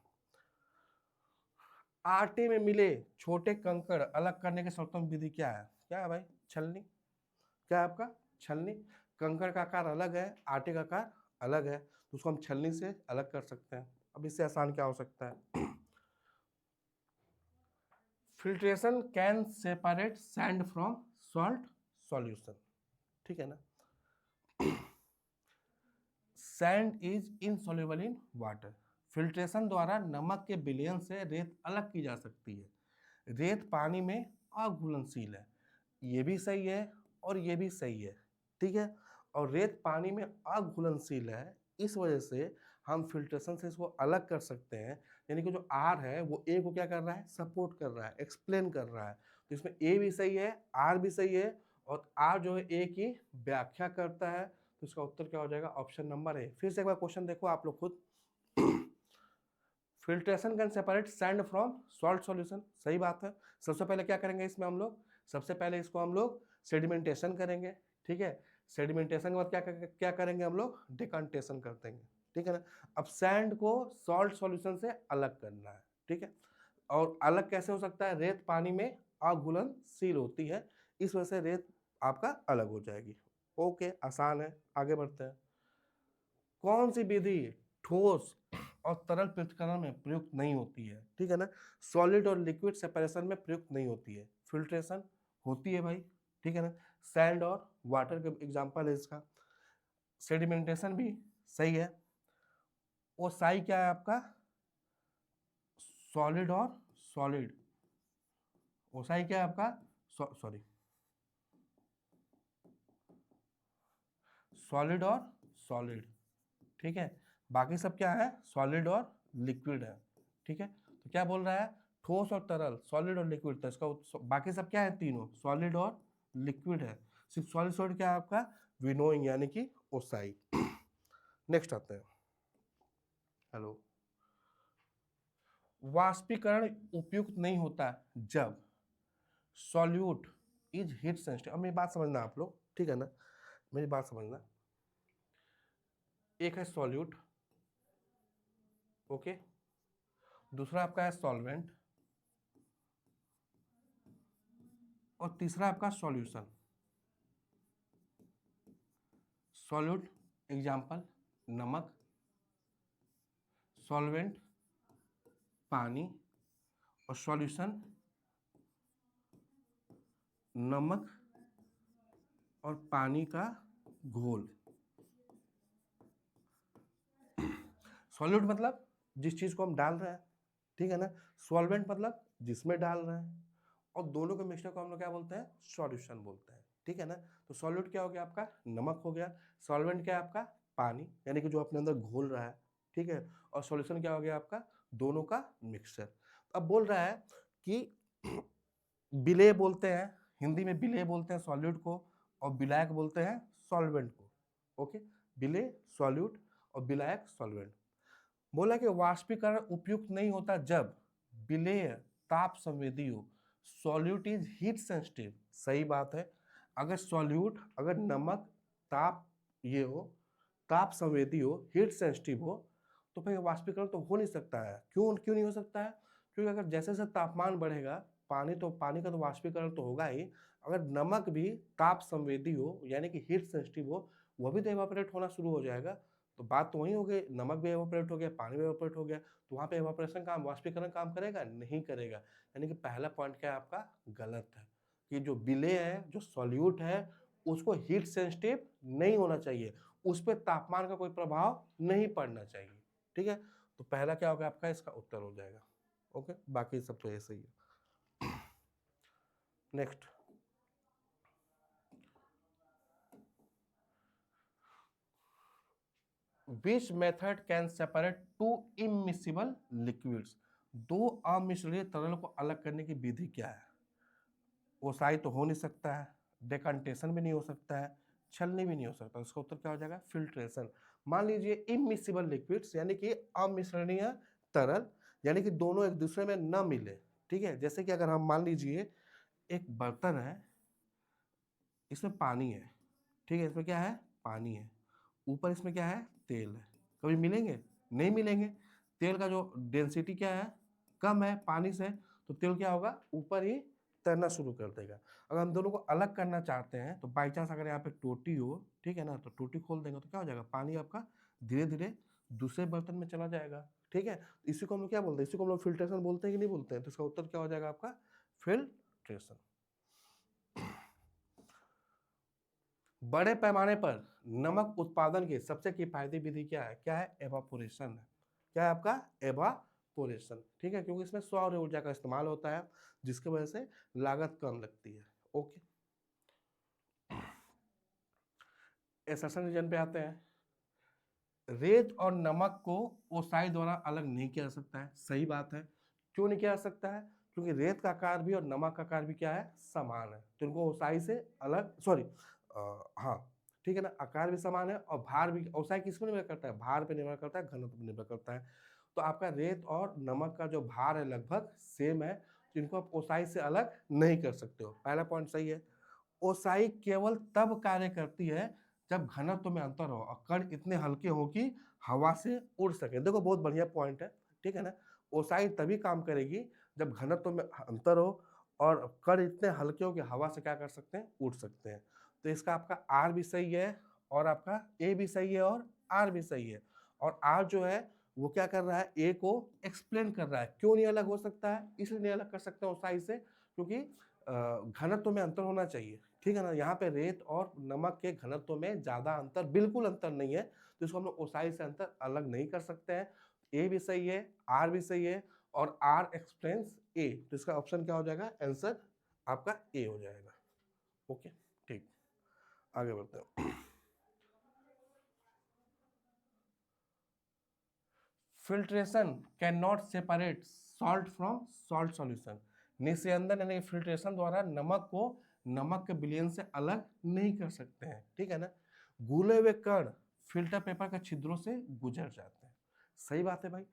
आटे में मिले छोटे कंकड़ अलग करने के सर्वोत्तम विधि क्या है? क्या है भाई? छलनी। क्या है आपका? छलनी। कंकड़ का आकार अलग है, आटे का आकार अलग है, तो उसको हम छलनी से अलग कर सकते हैं। अब इससे आसान क्या हो सकता है? Filtration can separate sand from salt solution. ठीक है ना, sand is insoluble in water. Filtration द्वारा नमक के विलयन से रेत अलग की जा सकती है। रेत पानी में अघुलनशील है, ये भी सही है और ये भी सही है। ठीक है, और रेत पानी में अघुलनशील है, इस वजह से हम फिल्ट्रेशन से इसको अलग कर सकते हैं। यानी कि जो आर है वो ए को क्या कर रहा है? सपोर्ट कर रहा है, एक्सप्लेन कर रहा है। तो इसमें ए भी सही है, आर भी सही है, और आर जो है ए की व्याख्या करता है। तो इसका उत्तर क्या हो जाएगा? Option number A. फिर से एक बार क्वेश्चन देखो आप लोग खुद। Filtration can separate sand from salt solution, सही बात है। सबसे पहले क्या करेंगे इसमें हम लोग? सबसे पहले इसको हम लोग सेडिमेंटेशन करेंगे। ठीक है, सेडिमेंटेशन के बाद क्या करेंगे हम लोग? डिकंटेशन कर देंगे। ठीक है ना, अब सैंड को सॉल्ट सॉल्यूशन से अलग करना है। ठीक है, और अलग कैसे हो सकता है? रेत पानी में अघुलनशील होती है, इस वजह से रेत आपका अलग हो जाएगी। ओके, आसान है, आगे बढ़ते हैं। कौन सी विधि ठोस और तरल पृथक्करण में प्रयुक्त नहीं होती है? ठीक है ना, सॉलिड और लिक्विड सेपरेशन में प्रयुक्त नहीं होती है। फिल्ट्रेशन होती है भाई। ठीक है ना, सैंड और वाटर के एग्जांपल है इसका। सेडिमेंटेशन भी सही है। ओसाई क्या है आपका? सॉलिड और सॉलिड। ओसाई क्या है आपका? सॉरी, सॉलिड और सॉलिड, ठीक है। बाकी सब क्या है, सॉलिड और लिक्विड है, ठीक है। तो क्या बोल रहा है, ठोस और तरल, सॉलिड और लिक्विड, तो इसका बाकी सब क्या है, तीनों सॉलिड और लिक्विड है। सिर्फ सॉलिड सॉलिड क्या है आपका, विनोइंग यानी कि ओसाई। नेक्स्ट आते हैं, हेलो। वाष्पीकरण उपयुक्त नहीं होता जब सॉल्यूट इज हीट सेंसिटिव। अब मेरी बात समझना आप लोग, ठीक है ना, मेरी बात समझना। एक है सॉल्यूट, ओके, दूसरा आपका है सॉल्वेंट, और तीसरा आपका सॉल्यूशन। सॉल्यूट एग्जाम्पल नमक, सॉल्वेंट पानी, और सॉल्यूशन नमक और पानी का घोल। सॉल्यूट मतलब जिस चीज को हम डाल रहे हैं, ठीक है ना। सॉल्वेंट मतलब जिसमें डाल रहे हैं, और दोनों के मिक्सचर को हम लोग क्या बोलते हैं, सॉल्यूशन बोलते हैं, ठीक है ना। तो सॉल्यूट क्या हो गया आपका, नमक हो गया। सॉल्वेंट क्या है आपका, पानी, यानी कि जो अपने अंदर घोल रहा है, ठीक है। और सॉल्यूशन क्या हो गया आपका, दोनों का मिक्सचर। अब बोल रहा है कि विलेय बोलते हैं, हिंदी में विलेय बोलते हैं सॉल्यूट को, और विलायक बोलते हैं सॉल्वेंट को, ओके। विलेय सॉल्यूट और विलायक सॉल्वेंट। बोला कि वाष्पीकरण उपयुक्त नहीं होता जब विलेय ताप संवेदी हो, सॉल्यूट इज हीट सेंसिटिव, सही बात है। अगर सॉल्यूट, अगर नमक ताप ये हो, ताप संवेदी हो, हीट सेंसिटिव हो, तो फिर वाष्पीकरण तो हो नहीं सकता है। क्यों क्यों नहीं हो सकता है, क्योंकि अगर जैसे जैसे तापमान बढ़ेगा, पानी का तो वाष्पीकरण तो होगा ही। अगर नमक भी ताप संवेदी हो यानी कि हीट सेंसिटिव हो, वह भी तो एवापोरेट होना शुरू हो जाएगा। तो बात तो वही हो गई, नमक भी एवापोरेट हो गया, पानी भी एवापोरेट हो गया, तो वहाँ पे एवापोरेशन काम, वाष्पीकरण काम करेगा, नहीं करेगा। यानी कि पहला पॉइंट क्या है आपका, गलत है। कि जो विलेय है, जो सॉल्यूट है, उसको हीट सेंसिटिव नहीं होना चाहिए, उस पर तापमान का कोई प्रभाव नहीं पड़ना चाहिए, ठीक है। तो पहला क्या होगा आपका, इसका उत्तर हो जाएगा, ओके। बाकी सब तो ऐसे ही है। Next, which method can separate to immiscible liquids. दो अमिश्रणीय तरल को अलग करने की विधि क्या है। ओसाई तो हो नहीं सकता है, डेकंटेशन भी नहीं हो सकता है, छलनी भी नहीं हो सकता। इसका उत्तर क्या हो जाएगा, फिल्ट्रेशन। मान लीजिए इमिसिबल लिक्विड्स यानी कि अमिश्रणीय तरल, यानी कि दोनों एक दूसरे में न मिले, ठीक है। जैसे कि अगर हम मान लीजिए एक बर्तन है, इसमें पानी है, ठीक है, इसमें क्या है, पानी है, ऊपर इसमें क्या है, तेल है। कभी मिलेंगे, नहीं मिलेंगे। तेल का जो डेंसिटी क्या है, कम है पानी से, तो तेल क्या होगा, ऊपर ही तैरना शुरू कर देगा। अगर हम दोनों को अलग करना चाहते हैं, तो बाई चांस अगर यहाँ पे टोटी हो, ठीक है ना, तो टोटी खोल देंगे तो क्या हो जाएगा, पानी आपका धीरे धीरे दूसरे बर्तन में चला जाएगा, ठीक है। इसी को हम लोग क्या बोलते हैं, इसी को हम लोग फिल्ट्रेशन बोलते हैं कि नहीं बोलते हैं। तो इसका उत्तर क्या हो जाएगा आपका, फिल्ट्रेशन। बड़े पैमाने पर नमक उत्पादन की सबसे किफायती विधि क्या है, क्या है, एवापोरेशन है। क्या है आपका, एवापोरेशन, ठीक है। क्योंकि इसमें सौर ऊर्जा का इस्तेमाल होता है, जिसकी वजह से लागत कम लगती है, ओके। एसर्शन रीजन पे आते हैं। रेत और नमक को ओसाई द्वारा अलग नहीं किया जा सकता है, सही बात है। क्यों नहीं किया जा सकता है, क्योंकि रेत का आकार भी और नमक का आकार भी क्या है, समान है, तो इनको ओसाई से अलग, सॉरी, हाँ, ठीक है ना, आकार भी समान है और भार भी। ओसाई किस पर निर्भर करता है, भार पे निर्भर करता है, घनत्व पर निर्भर करता है। तो आपका रेत और नमक का जो भार है लगभग सेम है, तो इनको आप ओसाई से अलग नहीं कर सकते हो, पहला पॉइंट सही है। ओसाई केवल तब कार्य करती है जब घनत्व में अंतर हो और कण इतने हल्के हो कि हवा से उड़ सके। देखो बहुत बढ़िया पॉइंट है, ठीक है ना। ओसाई तभी काम करेगी जब घनत्व में अंतर हो और कण इतने हल्के हो कि हवा से क्या कर सकते हैं, उड़ सकते हैं। तो इसका आपका आर भी सही है, और आपका ए भी सही है, और आर भी सही है। और आर जो है वो क्या कर रहा है, ए को एक्सप्लेन कर रहा है, क्यों नहीं अलग हो सकता है, इसलिए नहीं अलग कर सकते हैं ओसाई से, क्योंकि घनत्व में अंतर होना चाहिए, ठीक है ना। यहाँ पे रेत और नमक के घनत्व में ज्यादा अंतर, बिल्कुल अंतर नहीं है, तो इसको हम लोग ओसाई से अंतर अलग नहीं कर सकते हैं। ए भी सही है, आर भी सही है, और आर एक्सप्लेन्स ए, तो इसका ऑप्शन क्या हो जाएगा, आंसर आपका ए हो जाएगा, ओके। ठीक, आगे बढ़ते हैं। Filtration can not separate salt from salt solution. निस्यंदन यानी फिल्ट्रेशन द्वारा नमक को नमक के विलयन से अलग नहीं कर सकते हैं, ठीक है ना। घुले हुए कण फिल्टर पेपर के छिद्रों से गुजर जाते हैं। सही बात है भाई।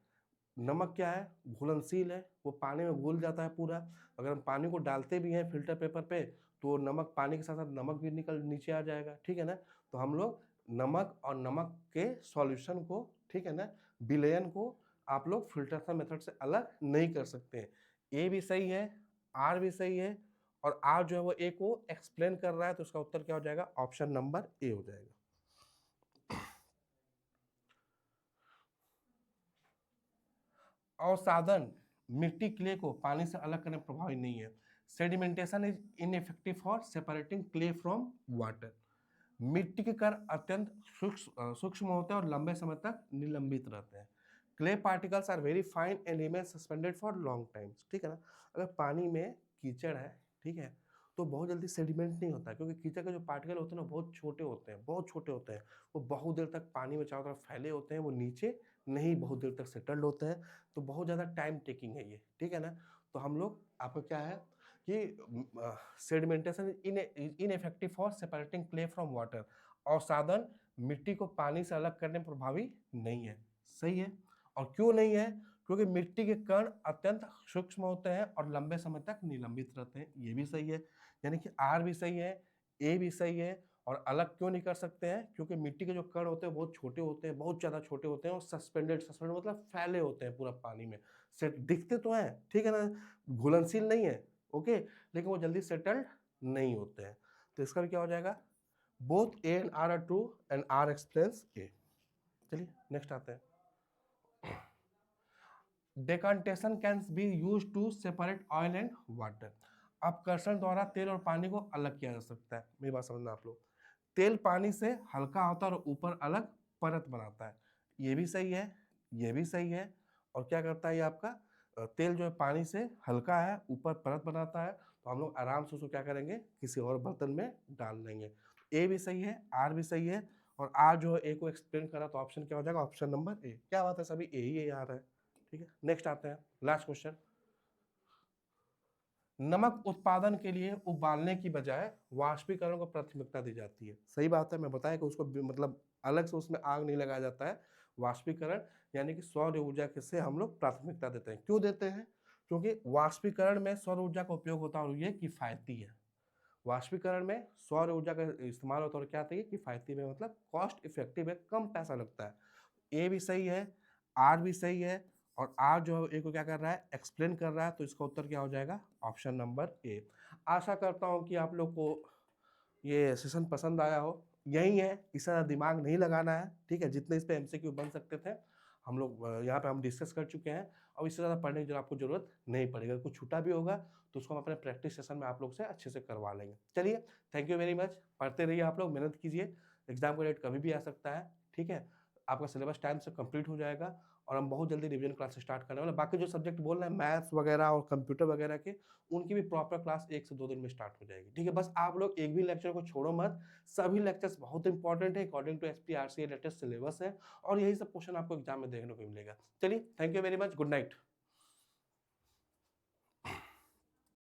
नमक क्या है, घुलनशील है, वो पानी में घुल जाता है पूरा। अगर हम पानी को डालते भी हैं फिल्टर पेपर पे तो नमक, पानी के साथ साथ नमक भी निकल नीचे आ जाएगा, ठीक है ना। तो हम लोग नमक और नमक के सॉल्यूशन को, ठीक है ना, विलयन को आप लोग फिल्ट्रेशन मेथड से अलग नहीं कर सकते हैं। ए भी सही है, आर भी सही है, और आर जो है वो ए को एक्सप्लेन कर रहा है, तो उसका उत्तर क्या हो जाएगा, ऑप्शन नंबर ए हो जाएगा। अवसादन मिट्टी क्ले को पानी से अलग करने में प्रभावी नहीं है। Sedimentation is ineffective for separating clay from water. मिट्टी के कण अत्यंत सूक्ष्म होते हैं और लंबे समय तक निलंबित रहते हैं। Clay particles are very fine and remain suspended for long times, ठीक है ना। अगर पानी में कीचड़ है, ठीक है, तो बहुत जल्दी सेडिमेंट नहीं होता, क्योंकि कीचड़ के जो पार्टिकल होते हैं ना बहुत छोटे होते हैं, बहुत छोटे होते हैं। वो बहुत देर तक पानी में चारों तरफ फैले होते हैं, वो नीचे नहीं बहुत देर तक सेटल्ड होते हैं, तो बहुत ज़्यादा टाइम टेकिंग है ये, ठीक है ना। तो हम लोग आपका क्या है कि sedimentation ineffective for separating clay from water. अवसादन मिट्टी को पानी से अलग करने में प्रभावी नहीं है। सही है। और क्यों नहीं है, क्योंकि मिट्टी के कण अत्यंत सूक्ष्म होते हैं और लंबे समय तक निलंबित रहते हैं। ये भी सही है, यानी कि आर भी सही है, ए भी सही है। और अलग क्यों नहीं कर सकते हैं, क्योंकि मिट्टी के जो कण होते हैं बहुत छोटे होते हैं, बहुत ज़्यादा छोटे होते हैं, और सस्पेंडेड मतलब फैले होते हैं पूरा पानी में। सेट दिखते तो हैं, ठीक है ना, घुलनशील नहीं है, ओके, लेकिन वो जल्दी सेटल्ड नहीं होते हैं। तो इसका भी क्या हो जाएगा, both A and R are true and R explains A. चलिए नेक्स्ट आते हैं। Decantation can be use to separate oil and water. अपकर्षण द्वारा तेल और पानी को अलग किया जा सकता है। मेरी बात समझना आप लोग। तेल पानी से हल्का होता है और ऊपर अलग परत बनाता है। ये भी सही है, ये भी सही है। और क्या करता है ये आपका तेल जो है पानी से हल्का है, ऊपर परत बनाता है, तो हम लोग आराम से उसको क्या करेंगे, किसी और बर्तन में डाल देंगे। ए भी सही है, आर भी सही है, और आर जो है ए को एक्सप्लेन करा, तो ऑप्शन क्या हो जाएगा, ऑप्शन नंबर ए। क्या बात है, सभी ए ही आ रहा है, ठीक है। नेक्स्ट आते हैं, लास्ट क्वेश्चन। नमक उत्पादन के लिए उबालने की बजाय वाष्पीकरण को प्राथमिकता दी जाती है। सही बात है, मैं बताया कि उसको मतलब अलग से उसमें आग नहीं लगाया जाता है। वाष्पीकरण यानी कि सौर ऊर्जा से हम लोग प्राथमिकता देते हैं। क्यों देते हैं, क्योंकि वाष्पीकरण में सौर ऊर्जा का उपयोग होता है और ये किफायती है। वाष्पीकरण में सौर ऊर्जा का इस्तेमाल होता है और क्या आता है, किफायती में मतलब कॉस्ट इफेक्टिव है, कम पैसा लगता है। ए भी सही है, आर भी सही है, और आर जो है ए को क्या कर रहा है, एक्सप्लेन कर रहा है, तो इसका उत्तर क्या हो जाएगा, ऑप्शन नंबर ए। आशा करता हूँ कि आप लोग को ये सेशन पसंद आया हो। यही है, इस तरह दिमाग नहीं लगाना है, ठीक है। जितने इस पे एमसीक्यू बन सकते थे हम लोग यहाँ पे हम डिस्कस कर चुके हैं। अब इससे ज़्यादा पढ़ने की आपको जरूरत नहीं पड़ेगी। अगर कुछ छूटा भी होगा तो उसको हम अपने प्रैक्टिस सेशन में आप लोग से अच्छे से करवा लेंगे। चलिए, थैंक यू वेरी मच। पढ़ते रहिए आप लोग, मेहनत कीजिए। एग्जाम का डेट कभी भी आ सकता है, ठीक है। आपका सिलेबस टाइम से कंप्लीट हो जाएगा, और हम बहुत जल्दी रिवीजन क्लास स्टार्ट करने वाले। बाकी जो सब्जेक्ट बोल रहे हैं मैथ्स वगैरह और कंप्यूटर वगैरह के, उनकी भी प्रॉपर क्लास 1 से 2 दिन में स्टार्ट हो जाएगी, ठीक है। बस आप लोग एक भी लेक्चर को छोड़ो मत, सभी लेक्चर्स बहुत इंपॉर्टेंट है, अकॉर्डिंग टू एसपीआरसी लेटेस्ट सिलेबस है, और यही सब क्वेश्चन आपको एग्जाम में देखने को मिलेगा। चलिए, thank you very much, good night.